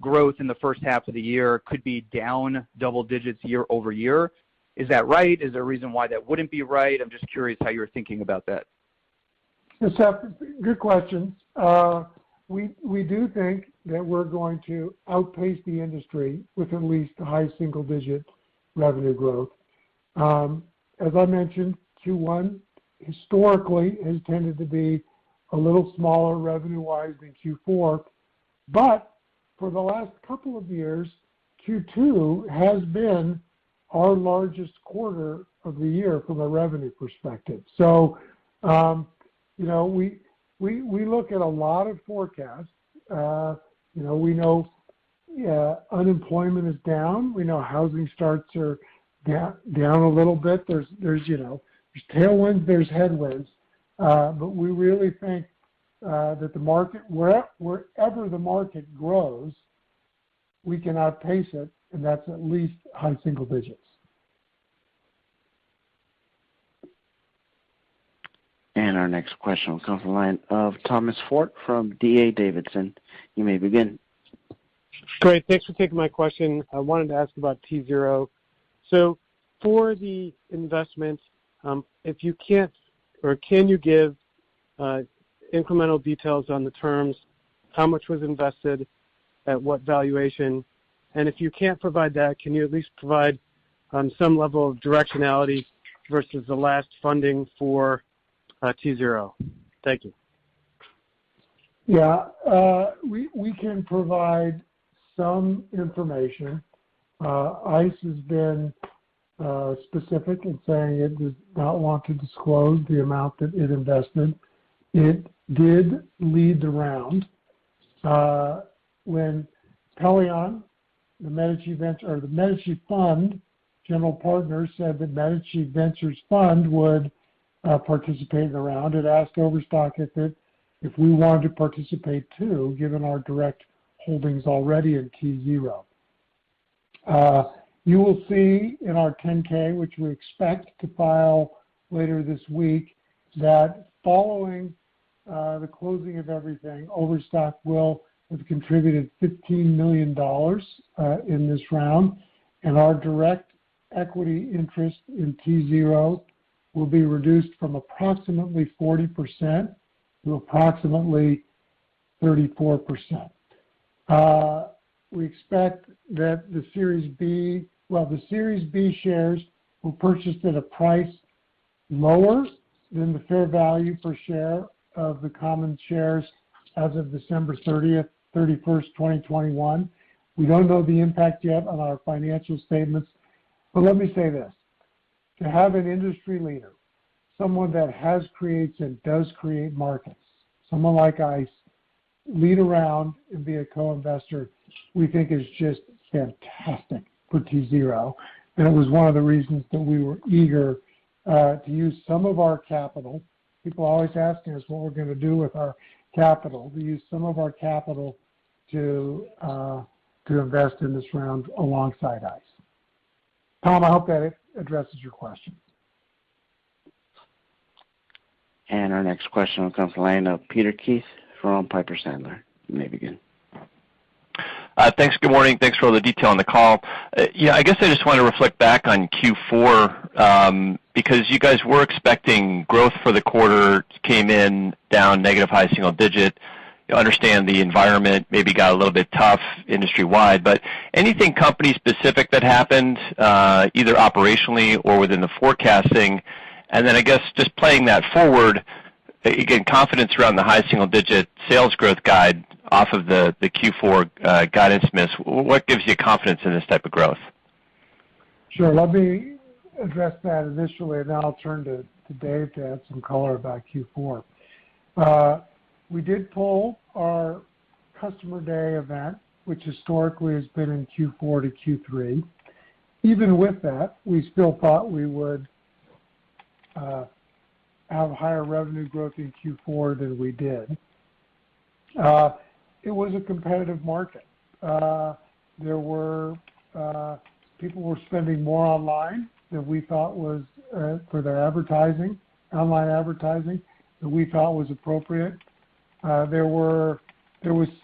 growth in the first half of the year could be down double digits year over year. Is that right? Is there a reason why that wouldn't be right? I'm just curious how you're thinking about that. Yes, Seth, good questions. We do think that we're going to outpace the industry with at least a high single-digit revenue growth. As I mentioned, Q1 historically has tended to be a little smaller revenue-wise than Q4, but for the last couple of years, Q2 has been our largest quarter of the year from a revenue perspective. So, we look at a lot of forecasts. We know unemployment is down. We know housing starts are down a little bit. There's tailwinds, there's headwinds, but we really think that the market, wherever the market grows, we can outpace it, and that's at least high single digits. And our next question will come from the line of Thomas Fort from D.A. Davidson. You may begin. Great. Thanks for taking my question. I wanted to ask about T0. So for the investment, if you can't or can you give incremental details on the terms, how much was invested, at what valuation, and if you can't provide that, can you at least provide some level of directionality versus the last funding for T0? Thank you. Yeah, we can provide some information. ICE has been specific in saying it does not want to disclose the amount that it invested. It did lead the round. When Pelion, the Medici Fund general partner, said that Medici Ventures Fund would participate in the round, it asked Overstock if we wanted to participate too, given our direct holdings already in T0. You will see in our 10-K, which we expect to file later this week, that following the closing of everything, Overstock will have contributed $15 million in this round, and our direct equity interest in T0 will be reduced from approximately 40% to approximately 34%. We expect that the Series B shares were purchased at a price lower than the fair value per share of the common shares as of December 31st, 2021. We don't know the impact yet on our financial statements, but let me say this. To have an industry leader, someone that creates and does create markets, someone like ICE, lead around and be a co-investor, we think is just fantastic for T0. And it was one of the reasons that we were eager to use some of our capital. People are always asking us what we're going to do with our capital. We use some of our capital to invest in this round alongside ICE. Tom, I hope that addresses your question. And our next question will come from the line of Peter Keith from Piper Sandler. You may begin. Thanks. Good morning. Thanks for all the detail on the call. I guess I just want to reflect back on Q4 because you guys were expecting growth for the quarter, came in down negative high single digit. You understand the environment maybe got a little bit tough industry-wide, but anything company-specific that happened, either operationally or within the forecasting? And then I guess just playing that forward, again, confidence around the high single-digit sales growth guide off of the Q4 guidance miss. What gives you confidence in this type of growth? Sure. Let me address that initially, and then I'll turn to Dave to add some color about Q4. We did pull our Customer Day event, which historically has been in Q4 to Q3. Even with that, we still thought we would have higher revenue growth in Q4 than we did. It was a competitive market. People were spending more online than we thought was for their online advertising, that we thought was appropriate. There was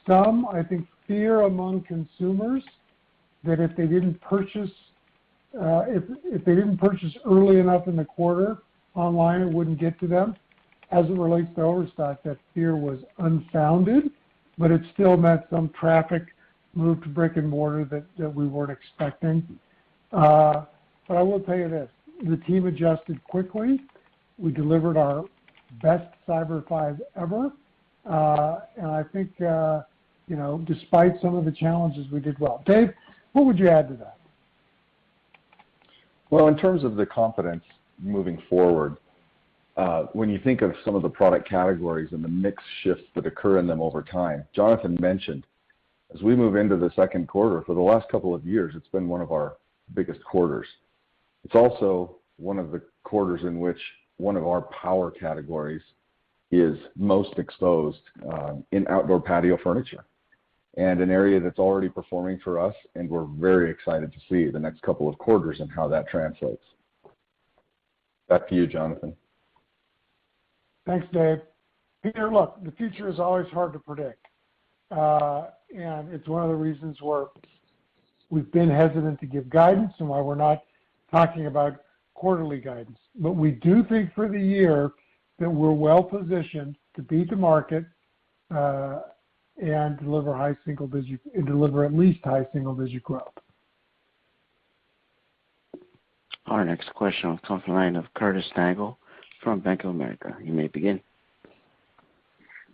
some, I think, fear among consumers that if they didn't purchase early enough in the quarter online, it wouldn't get to them. As it relates to Overstock, that fear was unfounded, but it still meant some traffic moved to brick and mortar that we weren't expecting. But I will tell you this, the team adjusted quickly. We delivered our best Cyber 5 ever. And I think, despite some of the challenges, we did well. Dave, what would you add to that? Well, in terms of the confidence moving forward, when you think of some of the product categories and the mix shifts that occur in them over time, Jonathan mentioned, as we move into the second quarter, for the last couple of years, it's been one of our biggest quarters. It's also one of the quarters in which one of our power categories is most exposed in outdoor patio furniture, and an area that's already performing for us, and we're very excited to see the next couple of quarters and how that translates. Back to you, Jonathan. Thanks, Dave. Peter, look, the future is always hard to predict. And it's one of the reasons where we've been hesitant to give guidance and why we're not talking about quarterly guidance. But we do think for the year that we're well positioned to beat the market and deliver at least high single digit growth. Our next question will come from the line of Curtis Nagle from Bank of America. You may begin.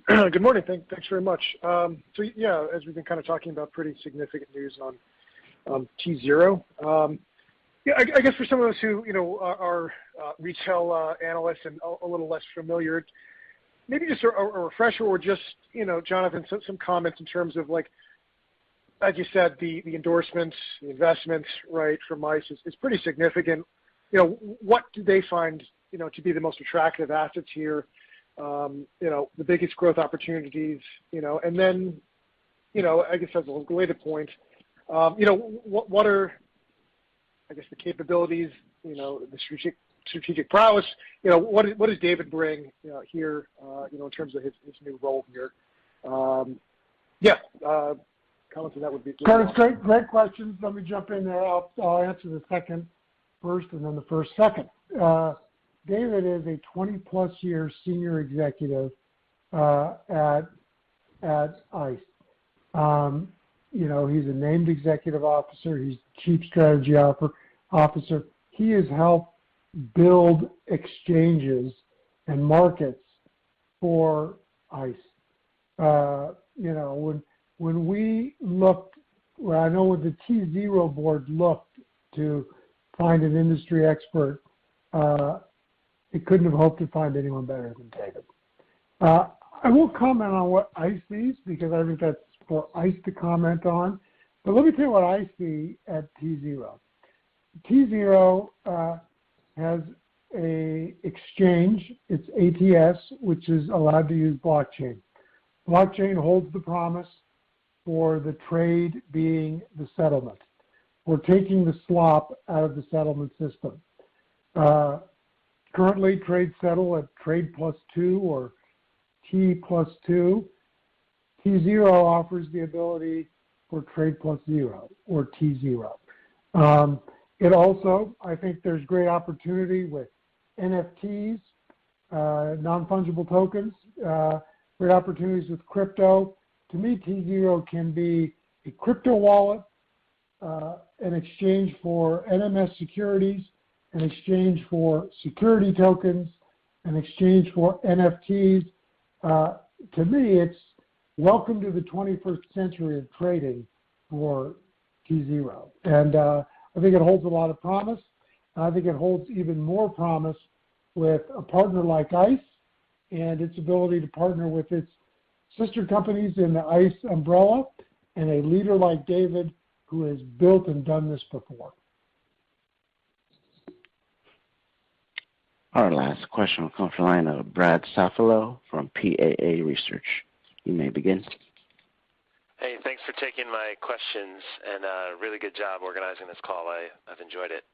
Good morning. Thanks very much. So yeah, as we've been kind of talking about, pretty significant news on T0. Yeah, I guess for some of us who are retail analysts and a little less familiar, maybe just a refresher or just Jonathan, some comments in terms of, like, as you said, the endorsements, the investments, right, from ICE is pretty significant. What do they find to be the most attractive assets here? The biggest growth opportunities, and then, I guess as a related point, what are, I guess, the capabilities, the strategic prowess, what does David bring, here, in terms of his new role here? Comments on that would be good. Curtis, great questions. Let me jump in there. I'll answer the second first and then the first second. David is a 20-plus year senior executive at ICE. He's a named executive officer. He's chief strategy officer. He has helped build exchanges and markets for ICE. When we looked, I know when the T0 board looked to find an industry expert, it couldn't have hoped to find anyone better than David. I won't comment on what ICE sees because I think that's for ICE to comment on. But let me tell you what I see at T0. T0 has a exchange. It's ATS, which is allowed to use blockchain. Blockchain holds the promise for the trade being the settlement. We're taking the slop out of the settlement system. Currently, trades settle at trade plus 2 or T plus 2. T0 offers the ability for trade plus 0 or T0. It also, I think there's great opportunity with NFTs, non-fungible tokens, great opportunities with crypto. To me, T0 can be a crypto wallet, an exchange for NMS securities, an exchange for security tokens, an exchange for NFTs. To me, it's welcome to the 21st century of trading for T0. And I think it holds a lot of promise. I think it holds even more promise with a partner like ICE and its ability to partner with its sister companies in the ICE umbrella and a leader like David who has built and done this before. Our last question will come from the line of Brad Safalo from PAA Research. You may begin. Hey, thanks for taking my questions, and really good job organizing this call. I've enjoyed it.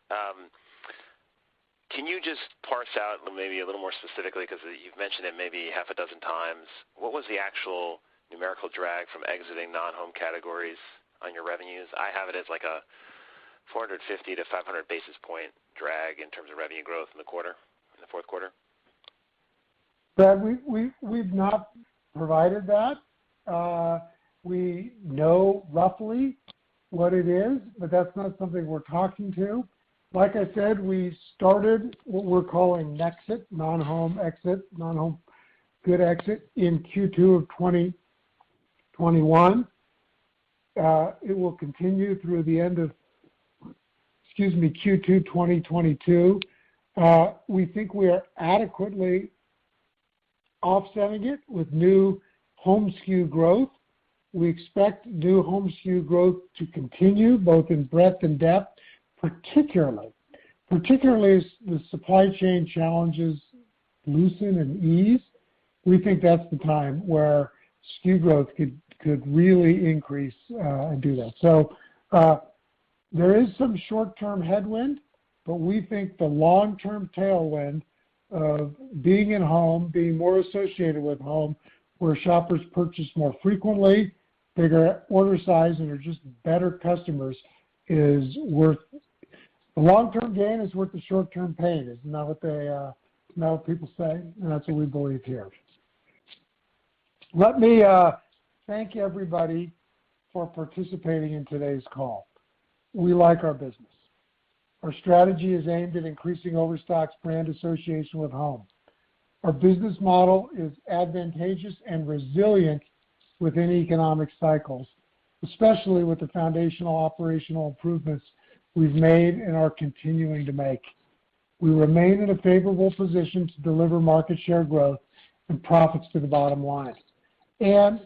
Can you just parse out maybe a little more specifically, because you've mentioned it maybe half a dozen times, what was the actual numerical drag from exiting non-home categories on your revenues? I have it as like a 450 to 500 basis point drag in terms of revenue growth in the quarter, in the fourth quarter. Brad, we've not provided that. We know roughly what it is, but that's not something we're talking to. Like I said, we started what we're calling Nexit, non-home exit, non-home good exit in Q2 of 2021. It will continue through the end of Q2 2022. We think we are adequately offsetting it with new home SKU growth. We expect new home SKU growth to continue both in breadth and depth, particularly as the supply chain challenges loosen and ease. We think that's the time where SKU growth could really increase and do that. So there is some short-term headwind, but we think the long-term tailwind of being in home, being more associated with home, where shoppers purchase more frequently, bigger order size, and are just better customers, is worth the long-term gain is worth the short-term pain. Isn't that what people say? And that's what we believe here. Let me thank everybody for participating in today's call. We like our business. Our strategy is aimed at increasing Overstock's brand association with home. Our business model is advantageous and resilient within economic cycles, especially with the foundational operational improvements we've made and are continuing to make. We remain in a favorable position to deliver market share growth and profits to the bottom line. And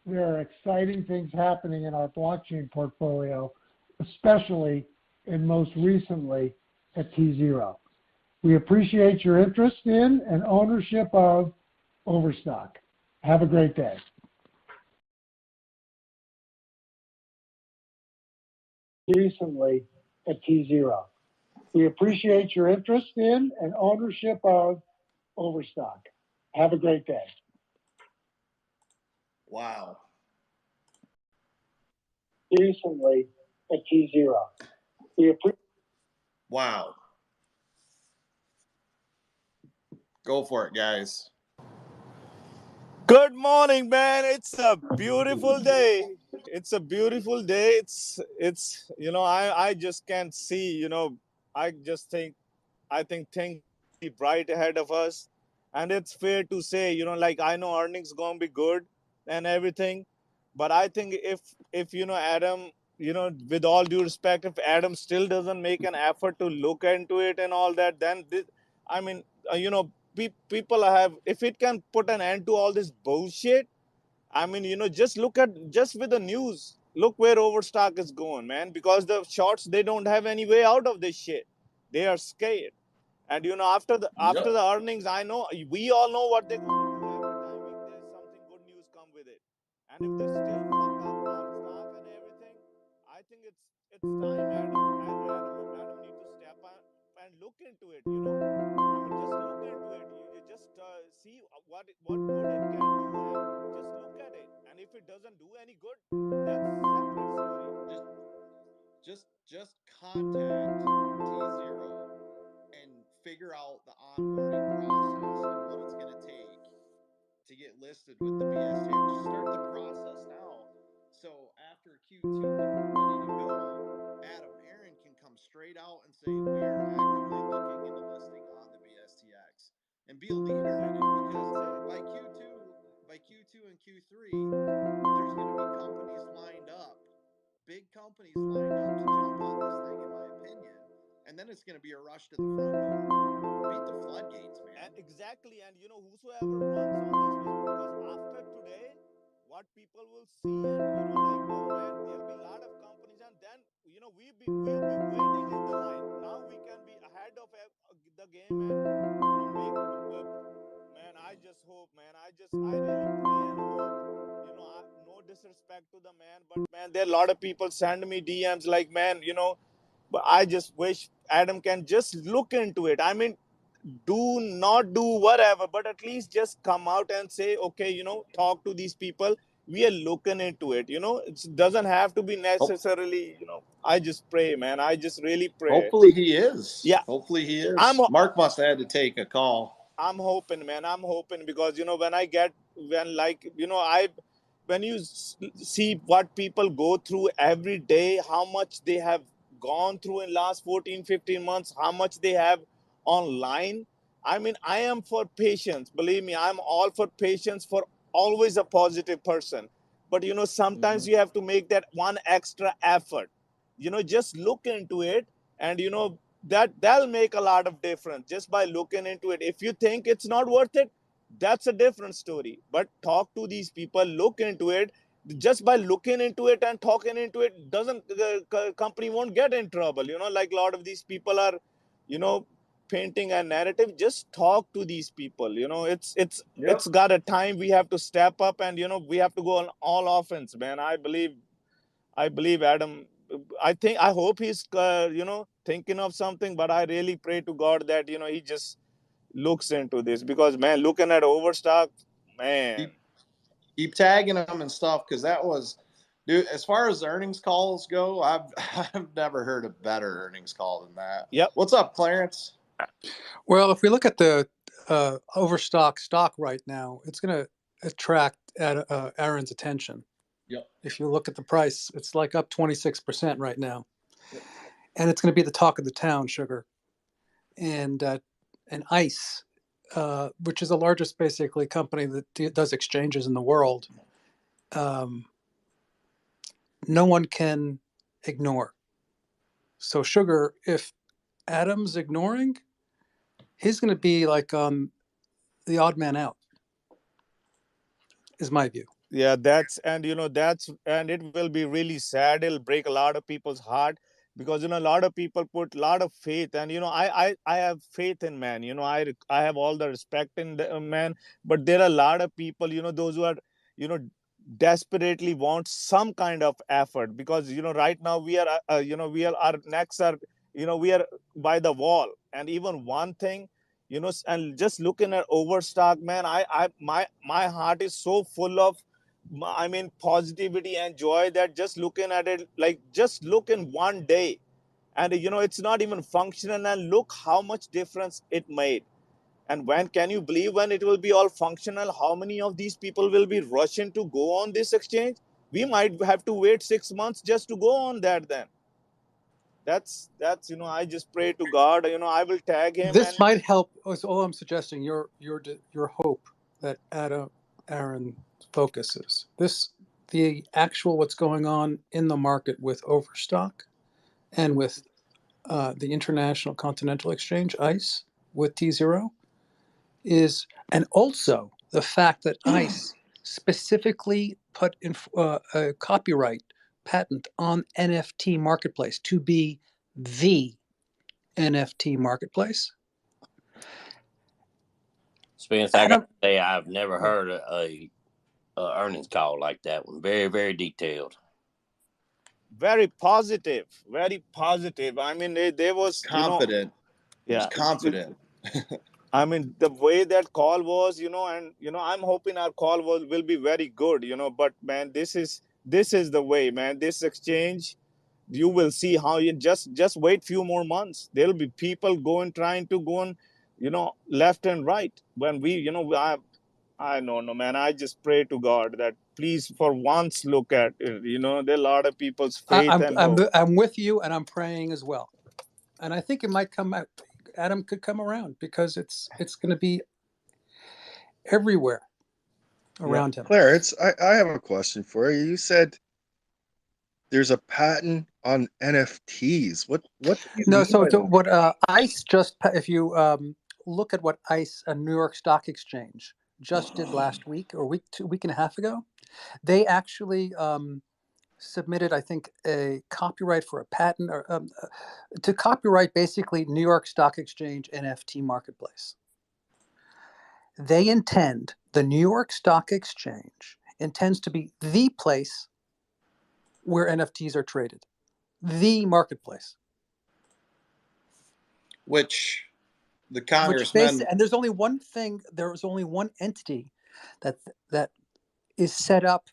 there are exciting things happening in our blockchain portfolio, especially and most recently at T0. We appreciate your interest in and ownership of Overstock. Have a great day. Recently at T0. We appreciate your interest in and ownership of Overstock. Have a great day. Wow. Recently at T0. Wow. Go for it, guys. Good morning, man. It's a beautiful day. It's a beautiful day. It's I just can't see, I think things be bright ahead of us. And it's fair to say, I know earnings gonna be good and everything, but I think if Adam, with all due respect, if Adam still doesn't make an effort to look into it and all that, then people have, if it can put an end to all this bullshit, just look with the news, look where Overstock is going, man, because the shorts, they don't have any way out of this shit. They are scared. And after the earnings, I know we all know what they're going to do every time there's something good news come with it. And if they still fuck up our stock and everything, I think it's time Adam need to step up and look into it. Just look into it. You just see what good it can do, and just look at it. And if it doesn't do any good, that's a separate story. Just contact T0 and figure out the onboarding process and what it's going to take to get listed with the BSTX. Just start the process now. So after Q2, when we're ready to go, Aaron can come straight out and say, we are actively looking into listing on the BSTX and be a leader in it, because by Q2 and Q3, there's going to be companies lined up, big companies lined up to jump on this thing, in my opinion. And then it's going to be a rush to the front door. Beat the floodgates, man. Exactly. And whosoever runs on these, because after today, what people will see, and oh man, there'll be a lot of companies, and then we'll be waiting in the line. Now we can be ahead of the game and make man. I just hope, man. I really pray and hope. No disrespect to the man, but man, there are a lot of people send me DMs like, man, but I just wish Adam can just look into it. Do not do whatever, but at least just come out and say, okay, talk to these people. We are looking into it. It doesn't have to be necessarily, I just pray, man. I just really pray. Hopefully he is. Yeah. Hopefully he is. Mark must have had to take a call. I'm hoping, man. I'm hoping, because, when you see what people go through every day, how much they have gone through in last 14, 15 months, how much they have online. I am for patience. Believe me, I'm all for patience, for always a positive person. But, sometimes you have to make that one extra effort. Just look into it and that'll make a lot of difference just by looking into it. If you think it's not worth it, that's a different story. But talk to these people, look into it. Just by looking into it and talking into it, doesn't the company won't get in trouble. Like a lot of these people are, painting a narrative. Just talk to these people. It's got a time we have to step up, and we have to go on all offense, man. I believe Adam. I hope he's thinking of something, but I really pray to God that he just looks into this, because man, looking at Overstock, man. Keep tagging them and stuff, because that was, dude. As far as earnings calls go, I've never heard a better earnings call than that. Yep. What's up, Clarence? Well, if we look at the Overstock stock right now, it's going to attract Aaron's attention. Yep. If you look at the price, it's like up 26% right now. Yep. And it's going to be the talk of the town, sugar. And ICE, which is the largest basically company that does exchanges in the world, no one can ignore. So sugar, if Adam's ignoring, he's going to be like the odd man out, is my view. Yeah, and it will be really sad. It'll break a lot of people's heart, because a lot of people put a lot of faith, and I have faith in man. I have all the respect in the man, but there are a lot of people, those who are desperately want some kind of effort, because right now we are our necks are we are by the wall. And even one thing, and just looking at Overstock, man, my heart is so full of positivity and joy, that just looking at it, like just look in one day, and it's not even functional, and look how much difference it made. And when can you believe when it will be all functional, how many of these people will be rushing to go on this exchange? We might have to wait 6 months just to go on that. Then that's I just pray to God, I will tag him. This might help. That's all I'm suggesting. Your hope that Aaron focuses the actual what's going on in the market with Overstock and with the International Continental Exchange, ICE, with T0 is, and also the fact that ICE specifically put in a copyright patent on NFT marketplace to be the NFT marketplace. Spence, I got to say, I've never heard a earnings call like that one. Very, very detailed. Very positive. Very positive. I mean, they was confident. Yeah, confident. I mean, the way that call was, and I'm hoping our call will be very good, but man, this is the way, man. This exchange, you will see how you just wait few more months. There'll be people trying to go on, left and right. When we, I don't know, man. I just pray to God that please, for once, look at it. There are a lot of people's faith and hope. I'm with you, and I'm praying as well. And I think it might come out. Adam could come around, because it's going to be everywhere around him. Clarence, I have a question for you. You said there's a patent on NFTs. What do you No, mean so by that? what ICE just, if you look at what ICE, a New York Stock Exchange, just did last week or week and a half ago, they actually submitted, I think, a copyright for a patent or to copyright basically New York Stock Exchange NFT marketplace. The New York Stock Exchange intends to be the place where NFTs are traded, the marketplace. Which the congressman, and there's only one thing. There is only one entity that is set up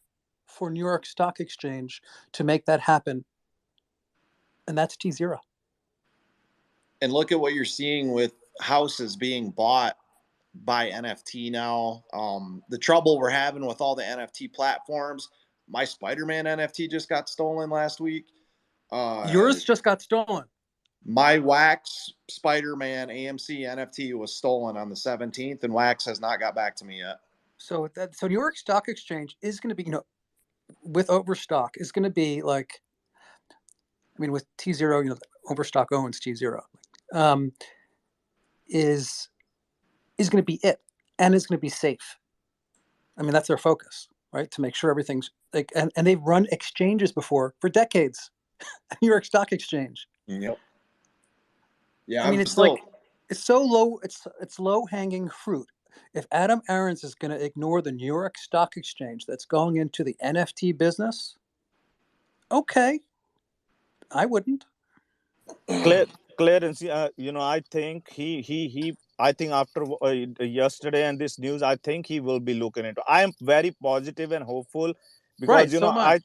for New York Stock Exchange to make that happen, and that's T0. And look at what you're seeing with houses being bought by NFT now. The trouble we're having with all the NFT platforms. My Spider-Man NFT just got stolen last week. Yours just got stolen. My Wax Spider-Man AMC NFT was stolen on the 17th, and Wax has not got back to me yet. So New York Stock Exchange is going to be, with Overstock, is going to be like, I mean, with T0, Overstock owns T0, is going to be it, and it's going to be safe. I mean, that's their focus, right? To make sure everything's like, and they've run exchanges before for decades. New York Stock Exchange. Yep. Yeah, I mean, it's so low. It's low hanging fruit. If Adam Aarons is going to ignore the New York Stock Exchange that's going into the NFT business, okay, I wouldn't. Clarence, I think I think after yesterday and this news, I think he will be looking into. I am very positive and hopeful because Right, so am I.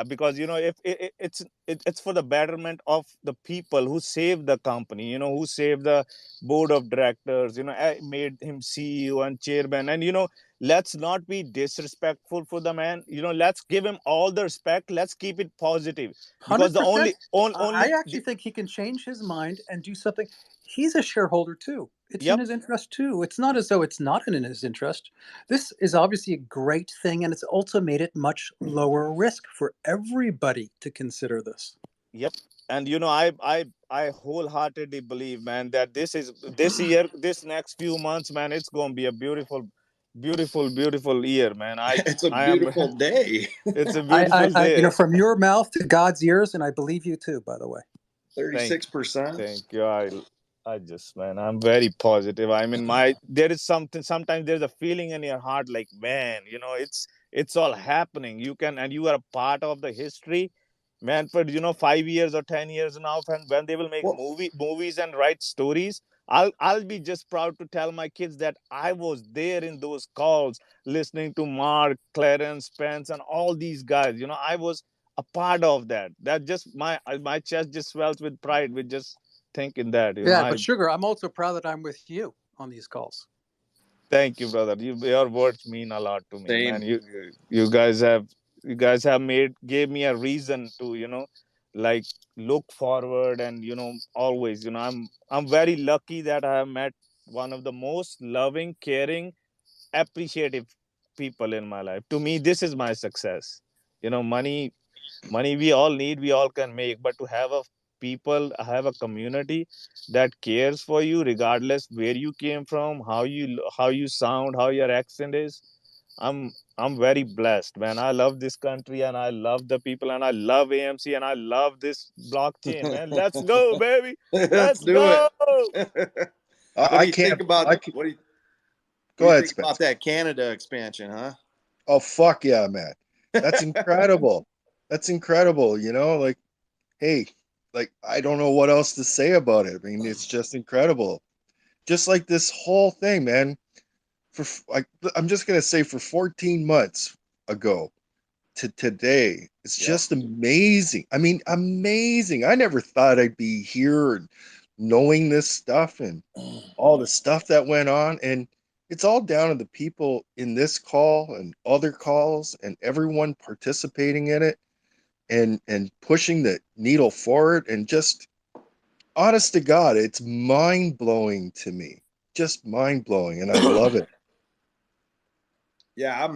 because if it's for the betterment of the people who saved the company, who saved the board of directors, made him CEO and chairman, and let's not be disrespectful for the man. Let's give him all the respect. Let's keep it positive because 100%. only I actually think he can change his mind and do something. He's a shareholder too. It's in his interest too. It's not as though it's not in his interest. This is obviously a great thing, and it's also made it much lower risk for everybody to consider this. Yep. And I wholeheartedly believe, man, that this year, this next few months, man, it's gonna be a beautiful, beautiful, beautiful year, man. It's a beautiful day. It's a beautiful day. From your mouth to God's ears, and I believe you too, by the way. 36%. Thank you. I just, man, I'm very positive. I mean, there is something. Sometimes there's a feeling in your heart, like, man, it's all happening. And you are a part of the history, man. For 5 years or 10 years now, when they will make movies and write stories, I'll be just proud to tell my kids that I was there in those calls, listening to Mark, Clarence, Spence, and all these guys. I was a part of that. That just my chest just swells with pride with just thinking that. But Sugar, I'm also proud that I'm with you on these calls. Thank you, brother. Your words mean a lot to me, Same. man. You guys have gave me a reason to like look forward and always I'm very lucky that I have met one of the most loving, caring, appreciative people in my life. To me, this is my success. Money we all need, we all can make, but to have a community that cares for you regardless where you came from, how you sound, how your accent is. I'm very blessed, man. I love this country and I love the people and I love AMC and I love this blockchain, man. Let's go, baby. Let's do go. It. What do you think about that Canada expansion, huh? Oh, fuck yeah, man. That's incredible. That's incredible. Like, hey, like, I don't know what else to say about it. I mean, it's just incredible. Just like this whole thing, man. I'm just going to say for 14 months ago to today, it's just amazing. I mean, amazing. I never thought I'd be here knowing this stuff and all the stuff that went on. And it's all down to the people in this call and other calls and everyone participating in it and pushing the needle forward. And just honest to God, it's mind blowing to me. Just mind blowing. And I love it. Yeah,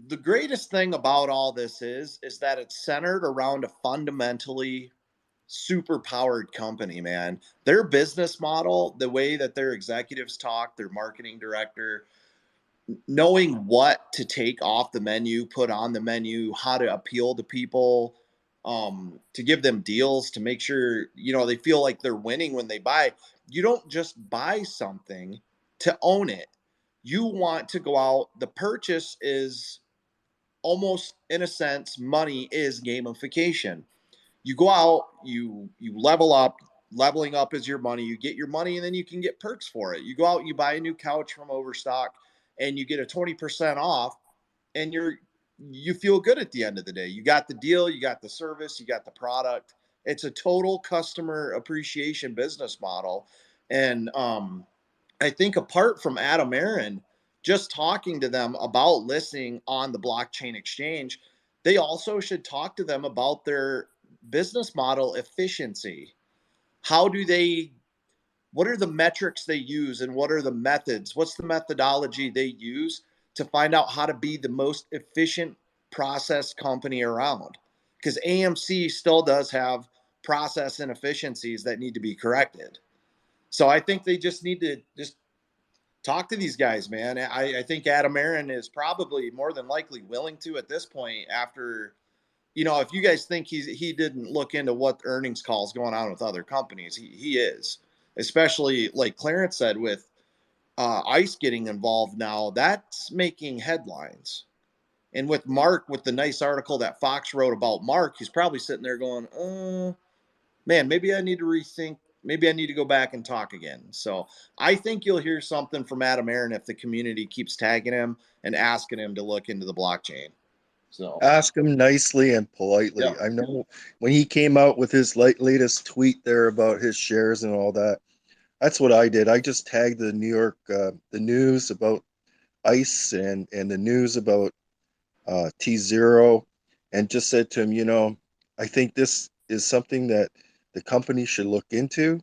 the greatest thing about all this is that it's centered around a fundamentally super powered company, man. Their business model, the way that their executives talk, their marketing director, knowing what to take off the menu, put on the menu, how to appeal to people, to give them deals, to make sure, they feel like they're winning when they buy. You don't just buy something to own it. You want to go out. The purchase is almost, in a sense, money is gamification. You go out, you level up. Leveling up is your money. You get your money, and then you can get perks for it. You go out, you buy a new couch from Overstock, and you get a 20% off, and you feel good at the end of the day. You got the deal, you got the service, you got the product. It's a total customer appreciation business model. And I think apart from Adam Aron, just talking to them about listing on the blockchain exchange, they also should talk to them about their business model efficiency. What are the metrics they use, and what are the methods? What's the methodology they use to find out how to be the most efficient process company around? Because AMC still does have process inefficiencies that need to be corrected. So I think they just need to just talk to these guys, man. I think Adam Aaron is probably more than likely willing to at this point after, if you guys think he didn't look into what earnings calls going on with other companies, he is. Especially like Clarence said with ICE getting involved now, that's making headlines. And with Mark, with the nice article that Fox wrote about Mark, he's probably sitting there going, man, maybe I need to rethink. Maybe I need to go back and talk again. So I think you'll hear something from Adam Aaron if the community keeps tagging him and asking him to look into the blockchain. So ask him nicely and politely. Yep. I know when he came out with his latest tweet there about his shares and all that, that's what I did. I just tagged the New York, the news about ICE and the news about T0, and just said to him, I think this is something that the company should look into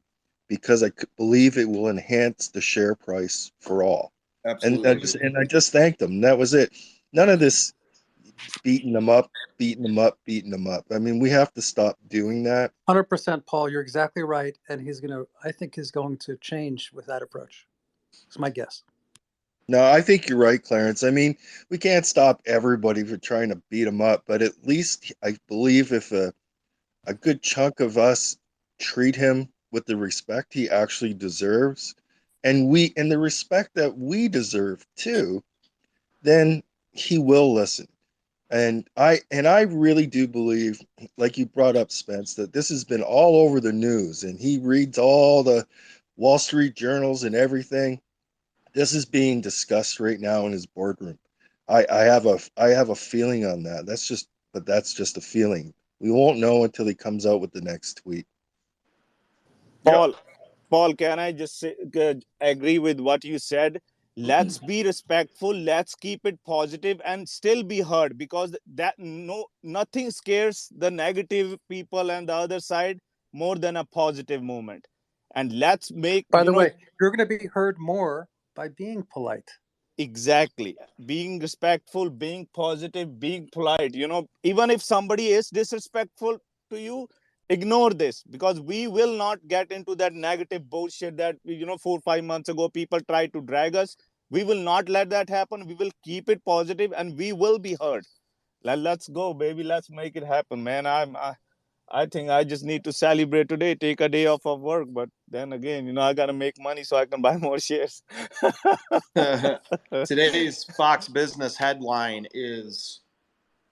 because I believe it will enhance the share price for all. Absolutely. And I just thanked them. That was it. None of this beating them up. I mean, we have to stop doing that. 100%, Paul. You're exactly right, and I think he's going to change with that approach. It's my guess. No, I think you're right, Clarence. I mean, we can't stop everybody from trying to beat them up, but at least I believe if a good chunk of us treat him with the respect he actually deserves, and the respect that we deserve too, then he will listen. And I really do believe, like you brought up, Spence, that this has been all over the news, and he reads all the Wall Street journals and everything. This is being discussed right now in his boardroom. I have a feeling on that. But that's just a feeling. We won't know until he comes out with the next tweet. Paul, can I just agree with what you said? Let's be respectful. Let's keep it positive and still be heard, because nothing scares the negative people and the other side more than a positive movement. And let's make. By the way, you're going to be heard more by being polite. Exactly. Being respectful, being positive, being polite. Even if somebody is disrespectful to you, ignore this, because we will not get into that negative bullshit that 4 or 5 months ago people tried to drag us. We will not let that happen. We will keep it positive and we will be heard. Let's go, baby. Let's make it happen, man. I think I just need to celebrate today, take a day off of work, but then again, I got to make money so I can buy more shares. Today's Fox Business headline is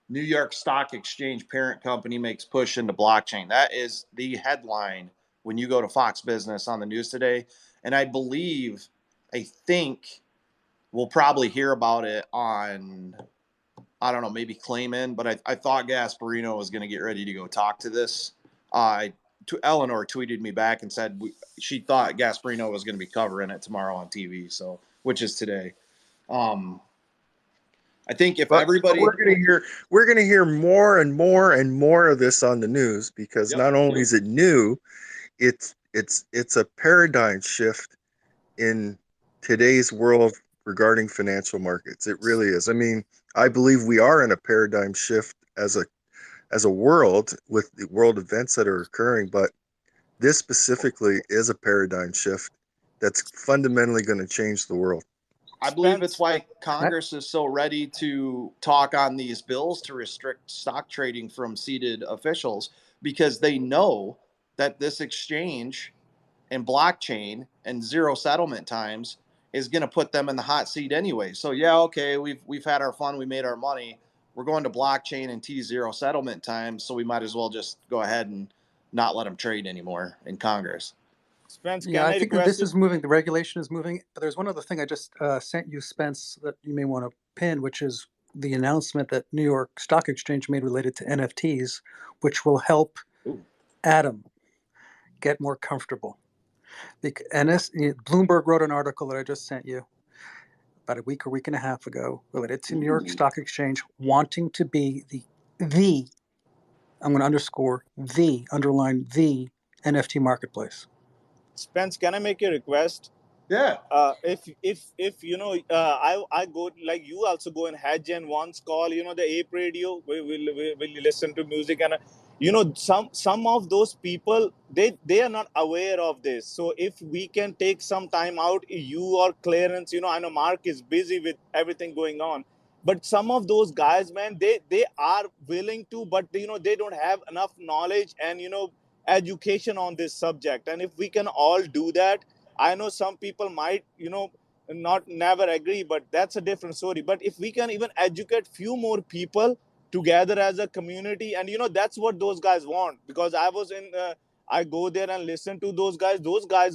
New York Stock Exchange parent company makes push into blockchain. That is the headline when you go to Fox Business on the news today. And I think we'll probably hear about it on, I don't know, maybe Clayman, but I thought Gasparino was going to get ready to go talk to this. Eleanor tweeted me back and said she thought Gasparino was going to be covering it tomorrow on TV, which is today. I think if everybody, we're gonna hear more and more and more of this on the news, because not only is it new, it's a paradigm shift in today's world regarding financial markets. It really is. I mean, I believe we are in a paradigm shift as a world with the world events that are occurring, but this specifically is a paradigm shift that's fundamentally going to change the world. I believe it's why Congress is so ready to talk on these bills to restrict stock trading from seated officials, because they know that this exchange and blockchain and zero settlement times is going to put them in the hot seat anyway. So okay, we've had our fun, we made our money. We're going to blockchain and T0 settlement times, so we might as well just go ahead and not let them trade anymore in Congress. Spence, I think that this is moving. The regulation is moving. But there's one other thing I just sent you, Spence, that you may want to pin, which is the announcement that New York Stock Exchange made related to NFTs, which will help Adam get more comfortable. Bloomberg wrote an article that I just sent you about a week and a half ago related to New York Stock Exchange wanting to be the I'm going to underline the NFT marketplace. Spence, can I make a request? Yeah. If I go, like, you also go and hedge and once call, the Ape Radio, will you listen to music, and some of those people, they are not aware of this. So if we can take some time out, you or Clarence, I know Mark is busy with everything going on, but some of those guys, man, they are willing to, but they don't have enough knowledge and education on this subject. And if we can all do that, I know some people might not never agree, but that's a different story. But if we can even educate few more people together as a community, and that's what those guys want, because I go there and listen to those guys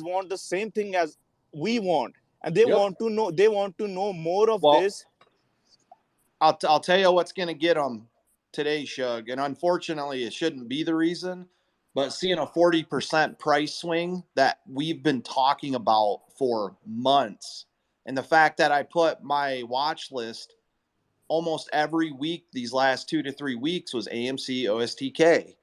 want the same thing as we want, and they want to know more of this. I'll tell you what's going to get them today, Shug, and unfortunately it shouldn't be the reason, but seeing a 40% price swing that we've been talking about for months, and the fact that I put my watch list almost every week these last 2 to 3 weeks was AMC OSTK.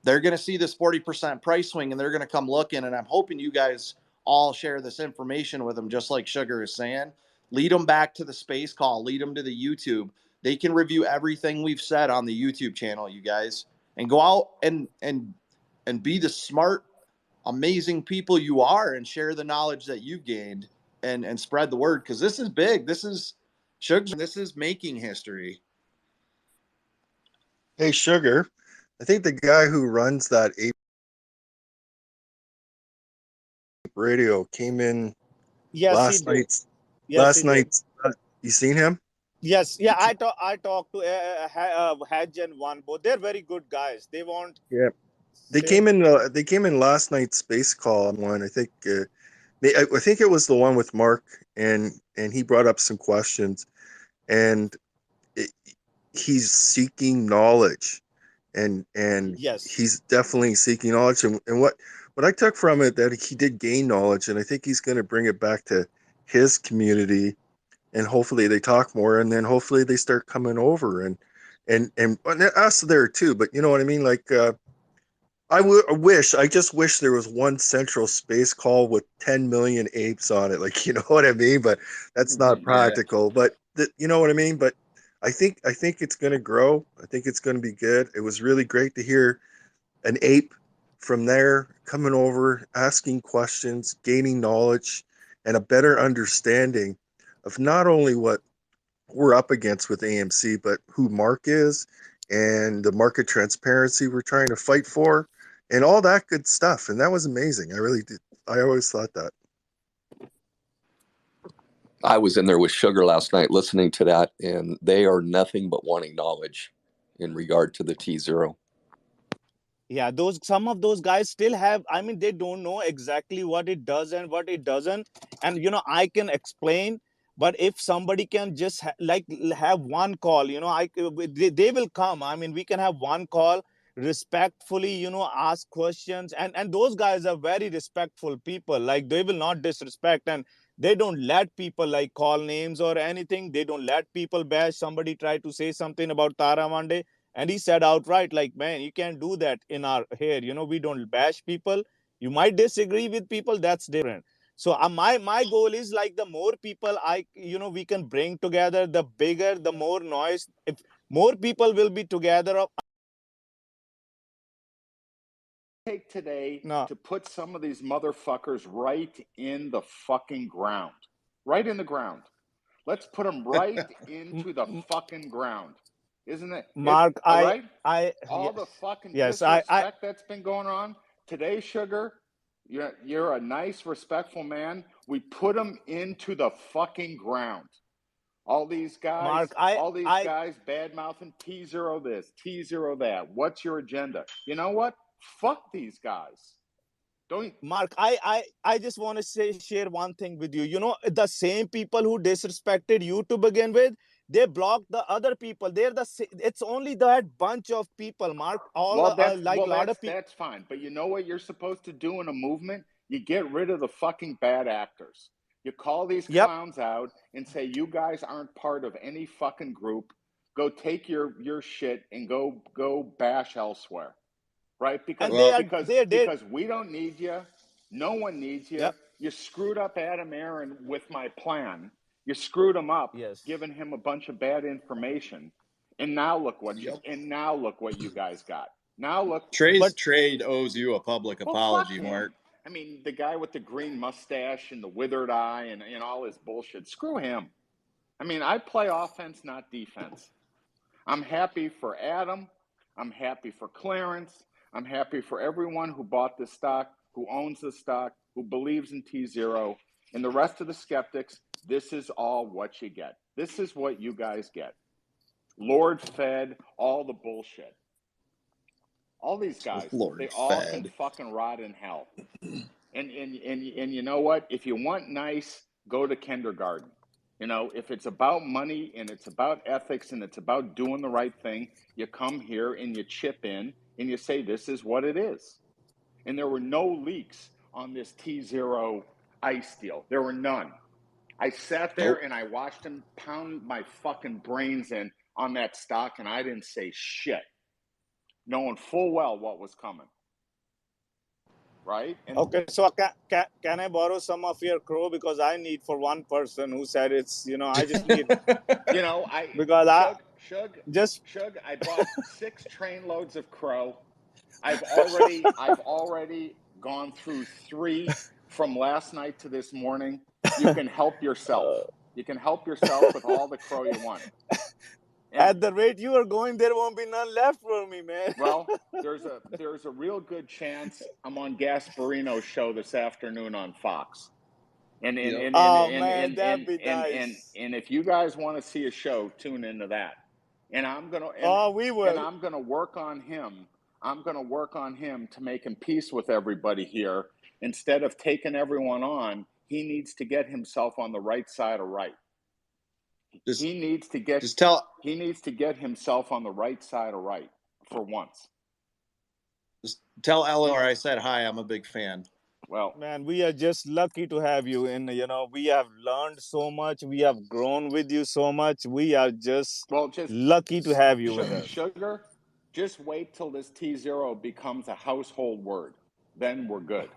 They're going to see this 40% price swing and they're going to come looking, and I'm hoping you guys all share this information with them, just like Sugar is saying. Lead them back to the space call, lead them to the YouTube. They can review everything we've said on the YouTube channel, you guys, and go out and be the smart, amazing people you are, and share the knowledge that you've gained, and spread the word, because this is big. This is making history. Hey, Sugar, I think the guy who runs that Ape Radio came in last night. You seen him? Yes, yeah. I talked to Hadj and One. Both they're very good guys. They want. Yeah, they came in. They came in last night's space call one. I think. I think it was the one with Mark, and he brought up some questions, and he's seeking knowledge, and yes, he's definitely seeking knowledge. And what I took from it, that he did gain knowledge, and I think he's going to bring it back to his community, and hopefully they talk more, and then hopefully they start coming over and us there too. But you know what I mean? Like, I just wish there was one central space call with 10 million apes on it. Like, you know what I mean? But that's not practical. But you know what I mean? But I think it's going to grow. I think it's going to be good. It was really great to hear an ape from there coming over, asking questions, gaining knowledge, and a better understanding of not only what we're up against with AMC, but who Mark is and the market transparency we're trying to fight for and all that good stuff. And that was amazing. I really did. I always thought that. I was in there with Sugar last night listening to that, and they are nothing but wanting knowledge in regard to the T0. Yeah, some of those guys still have, I mean, they don't know exactly what it does and what it doesn't. And, I can explain, but if somebody can just have one call, they will come. I mean, we can have one call, respectfully, ask questions. And those guys are very respectful people. Like, they will not disrespect, and they don't let people like call names or anything. They don't let people bash. Somebody tried to say something about Tara one day, and he said outright, like, man, you can't do that in our here. We don't bash people. You might disagree with people. That's different. So my goal is, like, the more people we can bring together, the bigger, the more noise. If more people will be together. Take today to put some of these motherfuckers right in the fucking ground. Right in the ground. Let's put them right into the fucking ground. Isn't it? Mark, all the fucking disrespect that's been going on today, Sugar. You're a nice, respectful man. We put them into the fucking ground. All these guys, Mark, guys bad mouthing T0 this, T0 that. What's your agenda? You know what? Fuck these guys. Mark, I just want to share one thing with you. The same people who disrespected you to begin with, they blocked the other people. It's only that bunch of people, Mark. That's fine. But you know what you're supposed to do in a movement? You get rid of the fucking bad actors. You call these clowns out and say, you guys aren't part of any fucking group. Go take your shit and go bash elsewhere. Right? Because we don't need you. No one needs you. Yep. You screwed up Adam Aaron with my plan. You screwed him up, giving him a bunch of bad information. And now look what you guys got. Now look, Trade owes you a public apology, fuck him. Mark. I mean, the guy with the green mustache and the withered eye and all his bullshit. Screw him. I mean, I play offense, not defense. I'm happy for Adam. I'm happy for Clarence. I'm happy for everyone who bought this stock, who owns the stock, who believes in T0, and the rest of the skeptics. This is all what you get. This is what you guys get. Lord fed all the bullshit. All these guys, they all can fucking rot in hell. And you know what? If you want nice, go to kindergarten. You know, if it's about money and it's about ethics and it's about doing the right thing, you come here and you chip in and you say, this is what it is. And there were no leaks on this T0 ICE deal. There were none. I sat there and I watched him pound my fucking brains in on that stock, and I didn't say shit, knowing full well what was coming. Right? And okay, so can I borrow some of your crow, because I need for one person who said it's, I just need because Shug, I bought 6 train loads of crow. I've already gone through 3 from last night to this morning. You can help yourself. You can help yourself with all the crow you want. And at the rate you are going, there won't be none left for me, man. Well, there's a real good chance I'm on Gasparino's show this afternoon on Fox. And that'd be nice. And if you guys want to see a show, tune into that. And I'm gonna we will. And I'm gonna work on him. I'm gonna work on him to make him peace with everybody here. Instead of taking everyone on, he needs to get himself on the right side of right. He needs to get himself on the right side of right for once. Just tell Eleanor I said hi. I'm a big fan. Well, man, we are just lucky to have you in. We have learned so much. We have grown with you so much. We are just lucky to have you with us. Sugar, just wait till this T0 becomes a household word. Then we're good.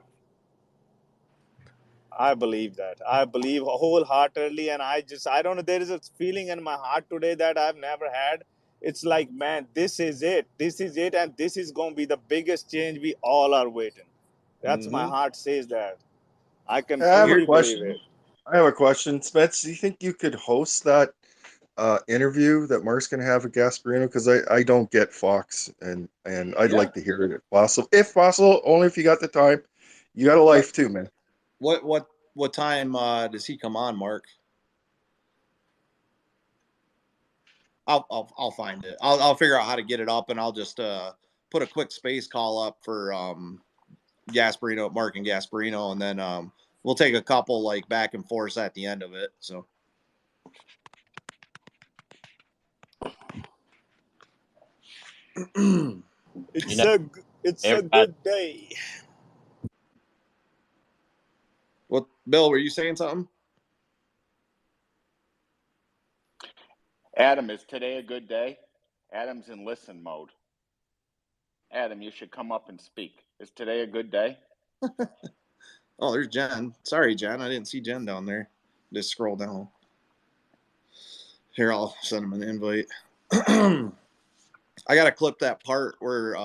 I believe that. I believe wholeheartedly, and I don't know. There is a feeling in my heart today that I've never had. It's like, man, this is it. This is it, and this is going to be the biggest change we all are waiting. That's my heart says that. I can fully believe it. I have a question. Spence, do you think you could host that interview that Mark's going to have with Gasparino? Because I don't get Fox, and I'd like to hear it if possible. If possible, only if you got the time. You got a life too, man. What time does he come on, Mark? I'll find it. I'll figure out how to get it up, and I'll just put a quick space call up for Gasparino, Mark and Gasparino, and then we'll take a couple like back and forth at the end of it. So. It's a good day. What, Bill? Were you saying something? Adam, is today a good day? Adam's in listen mode. Adam, you should come up and speak. Is today a good day? Oh, there's Jen. Sorry, Jen. I didn't see Jen down there. Just scroll down. Here, I'll send him an invite. I gotta clip that part where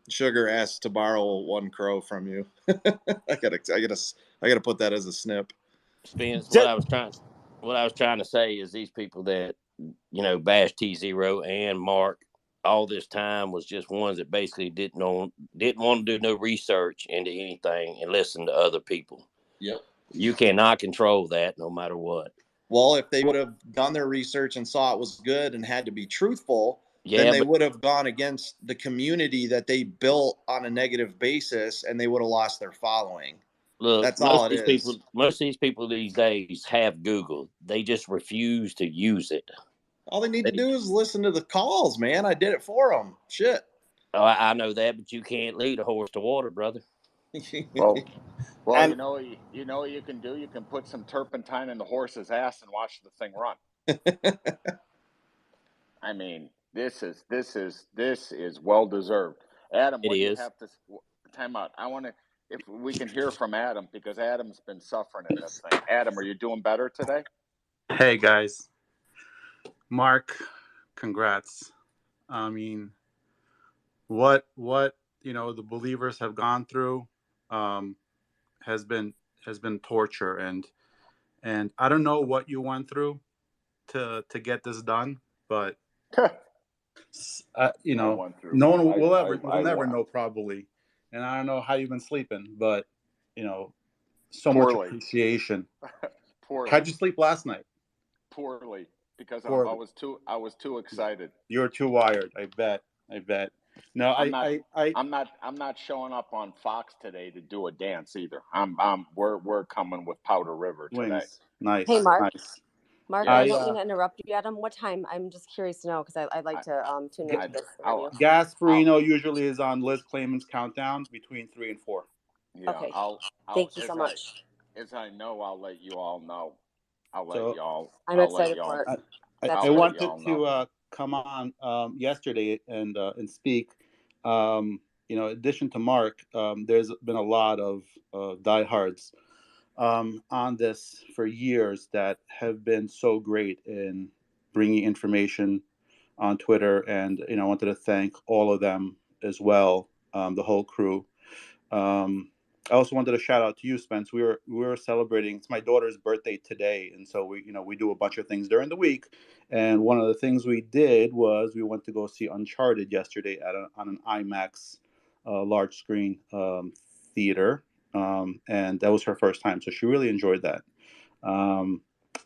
Sugar asked to borrow one crow from you. I gotta put that as a snip. Spence, what I was trying to say is these people that bash T0 and Mark all this time was just ones that basically didn't want to do no research into anything and listen to other people. Yep. You cannot control that no matter what. Well, if they would have done their research and saw it was good and had to be truthful, then they would have gone against the community that they built on a negative basis, and they would have lost their following. Look, that's all it is. Most of these people these days have Google. They just refuse to use it. All they need to do is listen to the calls, man. I did it for them. Shit. Oh, I know that, but you can't lead a horse to water, brother. Well, and you know what you can do? You can put some turpentine in the horse's ass and watch the thing run. I mean, this is well deserved. Adam, what do you have to time out? I want to, if we can hear from Adam, because Adam's been suffering in this thing. Adam, are you doing better today? Hey guys, Mark, congrats. I mean, what the believers have gone through has been torture, and I don't know what you went through to get this done, but no one will never know probably, and I don't know how you've been sleeping, but so much appreciation. Poorly. How'd you sleep last night? Poorly, because Poorly. I was too excited. You're too wired. I bet. No, I'm not showing up on Fox today to do a dance either. We're coming with Powder River today. Wings. Nice. Hey, Mark. Nice. Mark, I don't mean to interrupt you, Adam. What time? I'm just curious to know because I'd like to tune into this interview. Gasparino usually is on Liz Clayman's countdown between 3 and 4. Yeah, okay. Thank you so much. As I know, I'll let you all know. I'm excited for it. I wanted to come on yesterday and speak. In addition to Mark, there's been a lot of diehards on this for years that have been so great in bringing information on Twitter, and I wanted to thank all of them as well, the whole crew. I also wanted to shout out to you, Spence. We were celebrating. It's my daughter's birthday today, and so we do a bunch of things during the week. And one of the things we did was we went to go see Uncharted yesterday on an IMAX large screen theater, and that was her first time, so she really enjoyed that.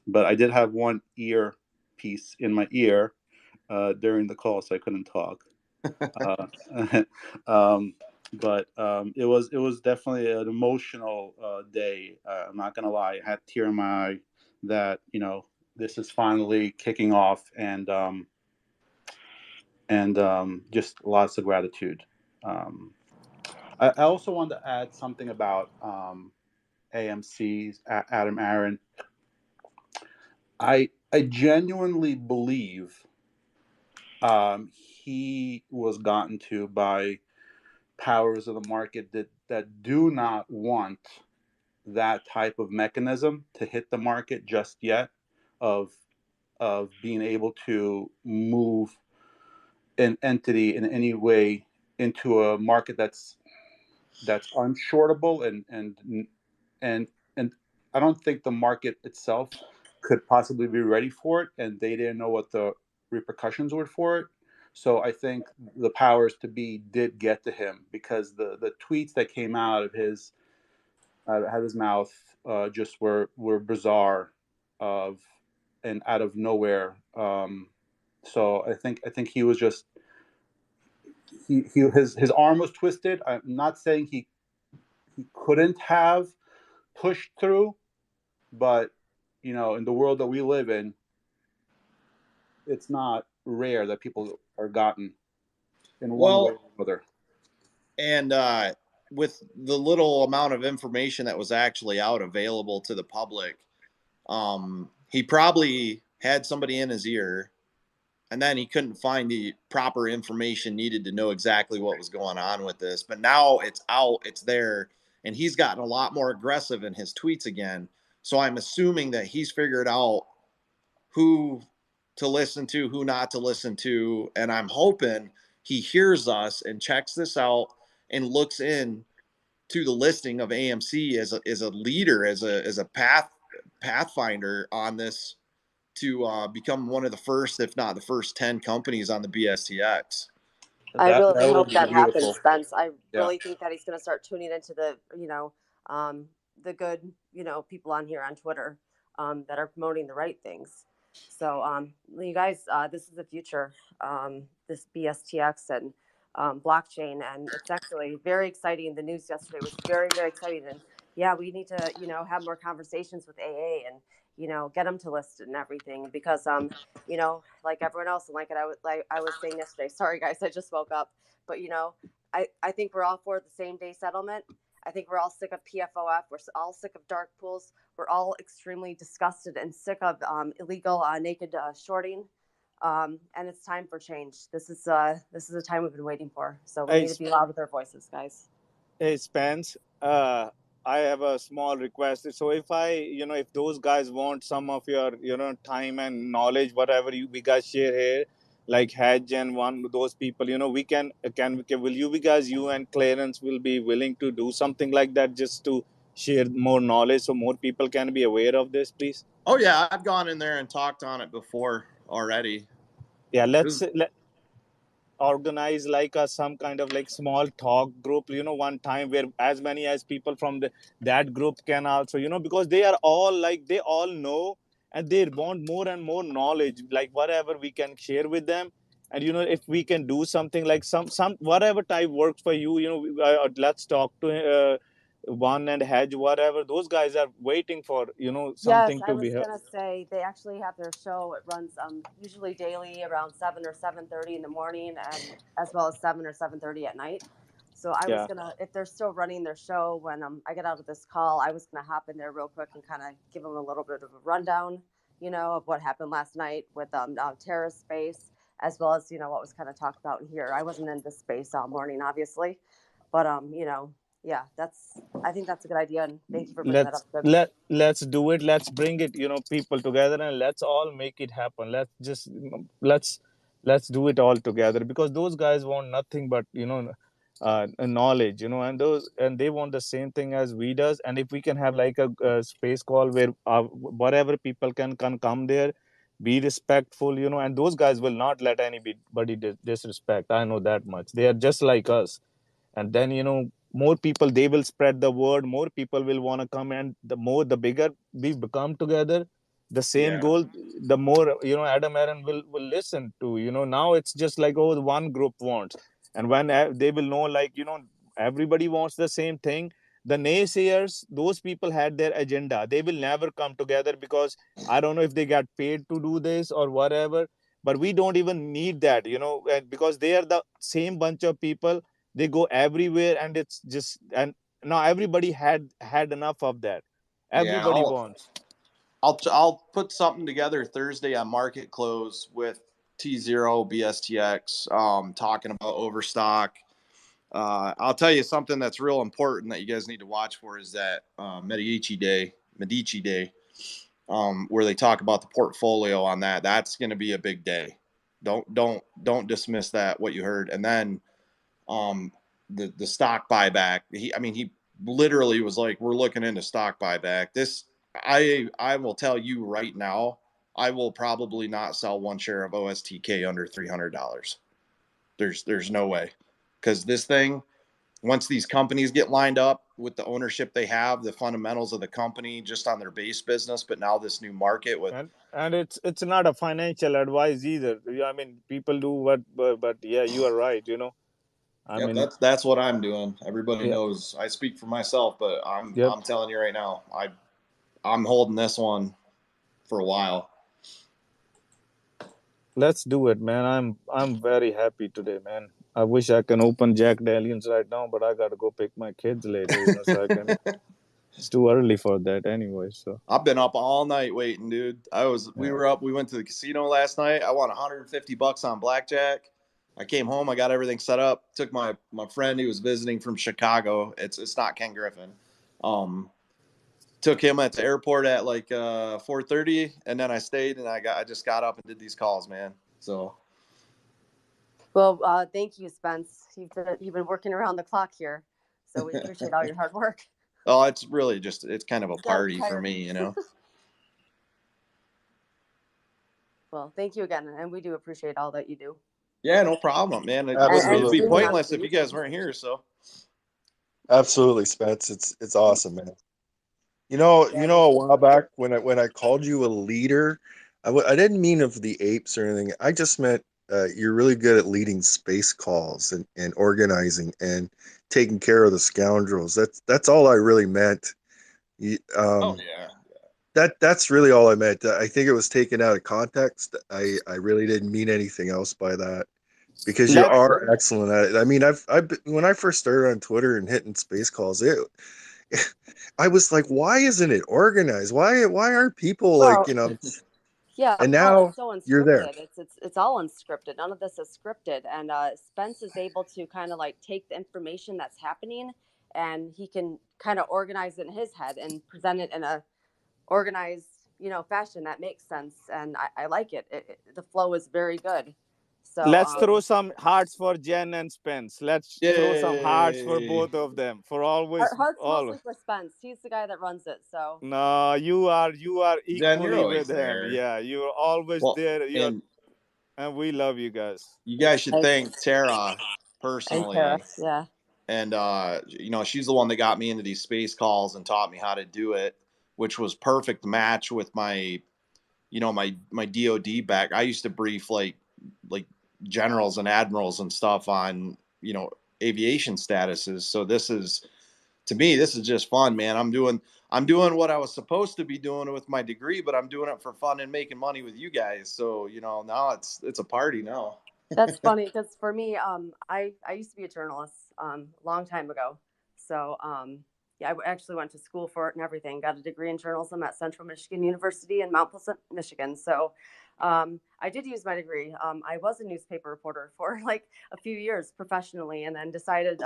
But I did have one earpiece in my ear during the call, so I couldn't talk. But it was definitely an emotional day. I'm not gonna lie, I had a tear in my eye that this is finally kicking off, and just lots of gratitude. I also wanted to add something about AMC's Adam Aaron. I genuinely believe he was gotten to by powers of the market that do not want that type of mechanism to hit the market just yet, of being able to move an entity in any way into a market that's unshortable, and I don't think the market itself could possibly be ready for it, and they didn't know what the repercussions were for it. So I think the powers to be did get to him, because the tweets that came out of his mouth just were bizarre, and out of nowhere. So I think he was just his arm was twisted. I'm not saying he couldn't have pushed through, but in the world that we live in, it's not rare that people are gotten in one way or another. And with the little amount of information that was actually out available to the public, he probably had somebody in his ear, and then he couldn't find the proper information needed to know exactly what was going on with this. But now it's out, it's there, and he's gotten a lot more aggressive in his tweets again. So I'm assuming that he's figured out who to listen to, who not to listen to, and I'm hoping he hears us and checks this out and looks in to the listing of AMC as a leader, as a pathfinder on this, to become one of the first, if not the first 10 companies on the BSTX. I really hope that happens, Spence. I really think that he's going to start tuning into the the good people on here on Twitter that are promoting the right things. So you guys, this is the future, this BSTX and blockchain, and it's actually very exciting. The news yesterday was very, very exciting, and yeah, we need to have more conversations with AA and get them to list and everything, because like everyone else, and like I was saying yesterday, sorry guys, I just woke up, but I think we're all for the same day settlement. I think we're all sick of PFOF. We're all sick of dark pools. We're all extremely disgusted and sick of illegal naked shorting. And it's time for change. This is a time we've been waiting for. So we need to be loud with our voices, guys. Hey, Spence, I have a small request. So if if those guys want some of your, time and knowledge, whatever we guys share here, like Hedge and one those people, we can will you guys, you and Clarence will be willing to do something like that just to share more knowledge so more people can be aware of this, please? Oh yeah, I've gone in there and talked on it before already. Yeah, let's organize like some kind of like small talk group, one time where as many as people from that group can also, because they are all like, they all know and they want more and more knowledge, like whatever we can share with them. And if we can do something like some whatever type works for you, let's talk to One and Hedge, whatever those guys are waiting for, Yes, something I to was be heard. gonna say they actually have their show. It runs usually daily around 7 or 7:30 in the morning, and as well as 7 or 7:30 at night. So I was Yeah. gonna, if they're still running their show when I get out of this call, I was gonna hop in there real quick and kind of give them a little bit of a rundown, of what happened last night with terrorist space, as well as what was kind of talked about in here. I wasn't in this space all morning, obviously, but yeah, I think that's a good idea, and thank you for bringing that up, Spence. Let's do it. Let's bring it, people together, and let's all make it happen. Let's do it all together, because those guys want nothing but knowledge, and they want the same thing as we does. And if we can have like a space call where whatever people can come there, be respectful, and those guys will not let anybody disrespect. I know that much. They are just like us. And then more people, they will spread the word, more people will want to come, and the bigger we become together, the same goal, the more Adam Aaron will listen to. Now it's just like, oh, one group wants, and when they will know, like, everybody wants the same thing. The naysayers, those people had their agenda, they will never come together, because I don't know if they got paid to do this or whatever, but we don't even need that, because they are the same bunch of people. They go everywhere, and it's just, and now everybody had enough of that. Yeah, Everybody wants. I'll put something together Thursday on Market Close with T0 BSTX, talking about overstock. I'll tell you something that's real important that you guys need to watch for is that Medici Day, where they talk about the portfolio on that. That's going to be a big day. Don't dismiss that, what you heard. And then the stock buyback. He literally was like, we're looking into stock buyback. I will tell you right now, I will probably not sell one share of OSTK under $300. There's no way, because this thing, once these companies get lined up with the ownership they have, the fundamentals of the company just on their base business, but now this new market with, and it's not a financial advice either. People do what, but yeah, you are right. that's what I'm doing. Everybody Yeah. knows I speak for myself, but I'm telling you right now, I'm holding this one for a while. Let's do it, man. I'm very happy today, man. I wish I can open Jack Daniels right now, but I gotta go pick my kids later, so I can. It's too early for that anyway. So I've been up all night waiting, dude. We were up. We went to the casino last night. I won $150 on blackjack. I came home. I got everything set up. Took my friend who was visiting from Chicago. It's not Ken Griffin. Took him at the airport at like 4:30, and then I stayed and I just got up and did these calls, man. So. Well, thank you, Spence. You've been working around the clock here, so we appreciate all your hard work. Oh, it's really just, it's kind of a party for me, Well, thank you again, and we do appreciate all that you do. Yeah, no problem, man. Absolutely. It'd be pointless if you guys weren't here. So. Absolutely, Spence. It's awesome, man. A while back when I called you a leader, I didn't mean of the apes or anything. I just meant you're really good at leading space calls and organizing and taking care of the scoundrels. That's all I really meant. Oh yeah. That's really all I meant. I think it was taken out of context. I really didn't mean anything else by that, because you are excellent at it. I've when I first started on Twitter and hitting space calls, I was like, why isn't it organized? Why aren't people Yeah, and now it's so unscripted. you're there. It's all unscripted. None of this is scripted. And Spence is able to kind of like take the information that's happening, and he can kind of organize it in his head and present it in a organized, fashion that makes sense. And I like it. The flow is very good. So let's throw some hearts for Jen and Spence. Let's throw some hearts for Yay. both of them. For always, Heart's all. mostly for Spence. He's the guy that runs it. So No, you are Jen, you're equally always with him. there. Yeah, you're always Well, there. and We love you guys. you guys should Thanks. thank Tara And personally. Tara, yeah. And she's the one that got me into these space calls and taught me how to do it, which was perfect match with my my DoD back. I used to brief like generals and admirals and stuff on aviation statuses. So to me this is just fun, man. I'm doing what I was supposed to be doing with my degree, but I'm doing it for fun and making money with you guys. So now it's a party now. That's funny because for me, I used to be a journalist long time ago. So yeah, I actually went to school for it and everything. Got a degree in journalism at Central Michigan University in Mount Pleasant, Michigan. So I did use my degree. I was a newspaper reporter for like a few years professionally, and then decided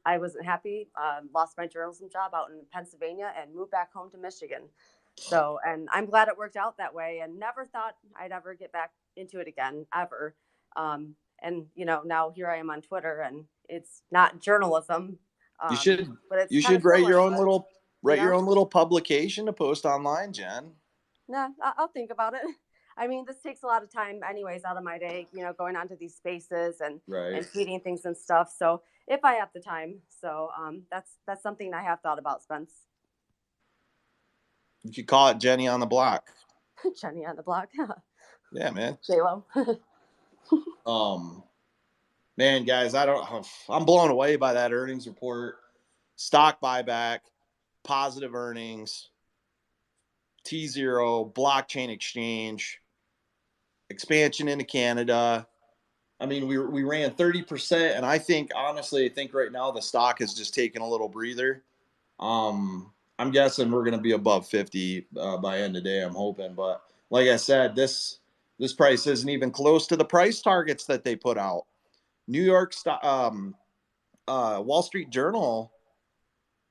I wasn't happy. Lost my journalism job out in Pennsylvania and moved back home to Michigan. So, and I'm glad it worked out that way, and never thought I'd ever get back into it again, ever. And now here I am on Twitter, and it's not journalism. You should but it's you kind should of write similar your to own it, little you know? publication to post online, Jen. Nah, I'll think about it. I mean, this takes a lot of time anyways out of my day, going onto these spaces and Right. tweeting things and stuff. So if I have the time, so that's something I have thought about, Spence. You could call it Jenny on the block. Jenny on the block. Yeah, man. J-Lo. Man, guys, I'm blown away by that earnings report. Stock buyback, positive earnings, T0, blockchain exchange, expansion into Canada. I mean, we ran 30%, and I think right now the stock has just taken a little breather. I'm guessing we're going to be above 50 by end of day. I'm hoping, but like I said, this price isn't even close to the price targets that they put out. New York Wall Street Journal.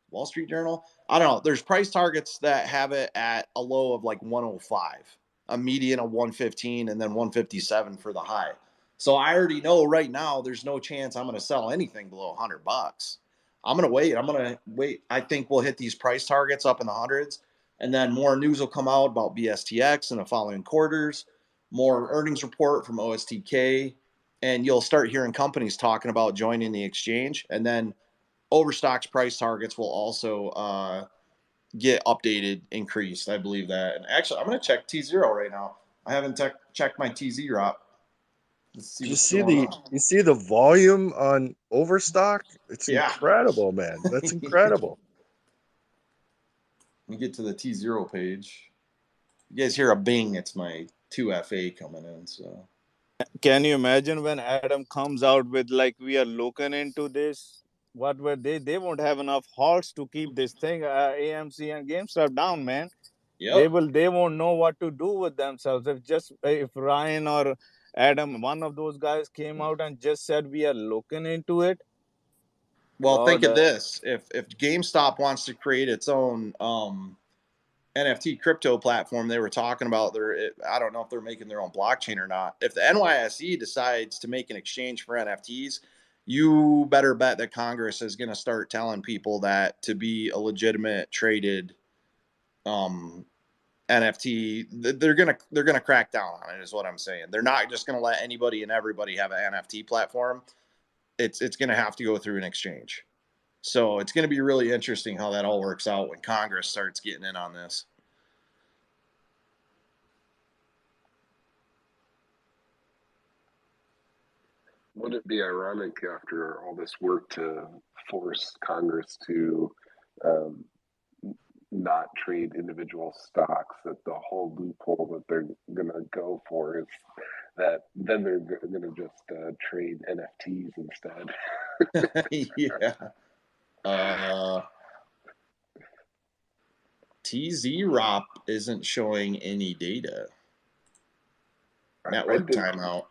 I don't know. There's price targets that have it at a low of like 105, a median of 115, and then 157 for the high. So I already know right now there's no chance I'm going to sell anything below $100. I'm going to wait. I think we'll hit these price targets up in the hundreds, and then more news will come out about BSTX in the following quarters, more earnings report from OSTK, and you'll start hearing companies talking about joining the exchange, and then Overstock's price targets will also get updated, increased. I believe that. And actually, I'm going to check T0 right now. I haven't checked my TZ drop. Let's see You what's see going on. you see the volume on Overstock? It's Yeah. incredible, man. That's incredible. Let me get to the T0 page. You guys hear a bing? It's my 2FA coming in. So Can you imagine when Adam comes out with like, we are looking into this? What were they? They won't have enough halts to keep this thing, AMC and GameStop down, man. Yep. They won't know what to do with themselves. If Ryan or Adam, one of those guys, came out and just said we are looking into it. Well, think of this: if GameStop wants to create its own NFT crypto platform, they were talking about I don't know if they're making their own blockchain or not. If the NYSE decides to make an exchange for NFTs, you better bet that Congress is going to start telling people that to be a legitimate traded NFT, they're gonna crack down on it. Is what I'm saying. They're not just going to let anybody and everybody have an NFT platform. It's going to have to go through an exchange. So it's going to be really interesting how that all works out when Congress starts getting in on this. Wouldn't it be ironic after all this work to force Congress to not trade individual stocks, that the whole loophole that they're going to go for is that then they're going to just trade NFTs instead? Yeah. TZROP isn't showing any data. Network timeout.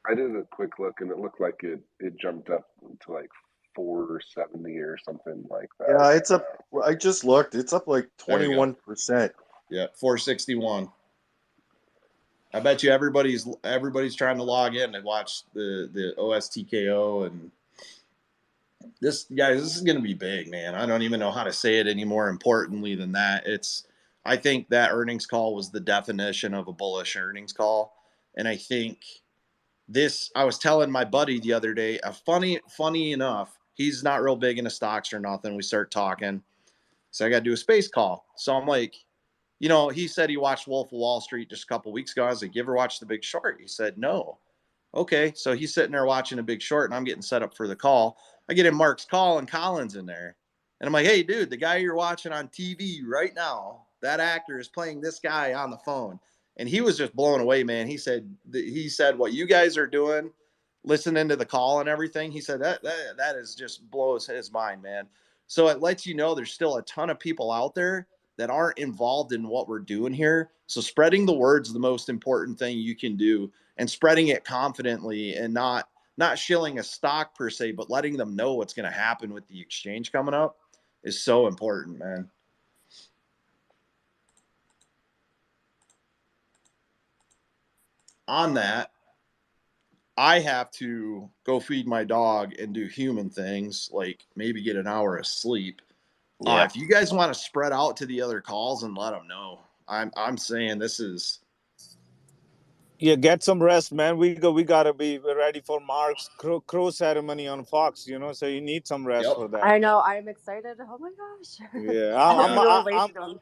I did a quick look, and it looked like it jumped up to like 470 or something like that. Yeah, it's up. I just looked. It's up like 21%. Yeah, 461. I bet you everybody's trying to log in and watch the OSTKO, and this is going to be big, man. I don't even know how to say it any more importantly than that. I think that earnings call was the definition of a bullish earnings call, and I think I was telling my buddy the other day, funny enough, he's not real big into stocks or nothing. We start talking. So I got to do a space call. So I'm like, he said he watched Wolf of Wall Street just a couple weeks ago. I was like, you ever watch The Big Short? He said, no. Okay. So he's sitting there watching The Big Short, and I'm getting set up for the call. I get in Mark's call, and Colin's in there. And I'm like, hey, dude, the guy you're watching on TV right now, that actor is playing this guy on the phone. And he was just blown away, man. He said what you guys are doing, listening to the call and everything. He said that is just blows his mind, man. So it lets you know there's still a ton of people out there that aren't involved in what we're doing here. So spreading the word is the most important thing you can do, and spreading it confidently, and not shilling a stock per se, but letting them know what's going to happen with the exchange coming up is so important, man. On that, I have to go feed my dog and do human things, like maybe get an hour of sleep. Yeah. If you guys want to spread out to the other calls and let them know, I'm saying this is. Yeah, get some rest, man. We gotta be ready for Mark's crow ceremony on Fox. So you need some rest for that. I know. I'm excited. Oh my gosh. Yeah,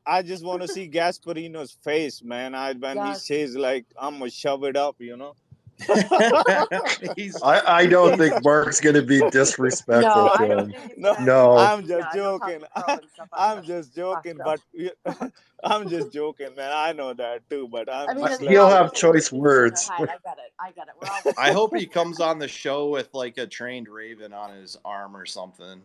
I just want to see Gasparino's face, man. When he says like, "I'm gonna shove it up," I don't think Mark's going to be disrespectful to him. No. I'm just joking. I'm just joking, but I'm just joking, man. I know that too, but he'll have choice words. I get it. I hope he comes on the show with like a trained raven on his arm or something.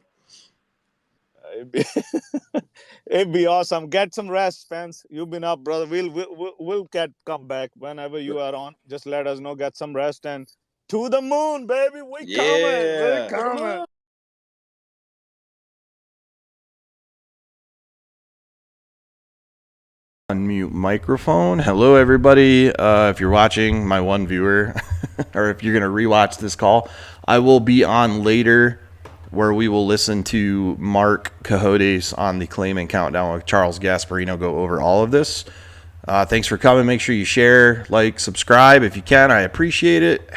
It'd be awesome. Get some rest, fans. You've been up, brother. We'll come back whenever you are on. Just let us know. Get some rest, and to the moon, baby. We're coming. Unmute microphone. Hello, everybody. If you're watching, my one viewer, or if you're going to rewatch this call, I will be on later, where we will listen to Mark Cohodes on the Claiming Countdown with Charles Gasparino go over all of this. Thanks for coming. Make sure you share, like, subscribe if you can. I appreciate it.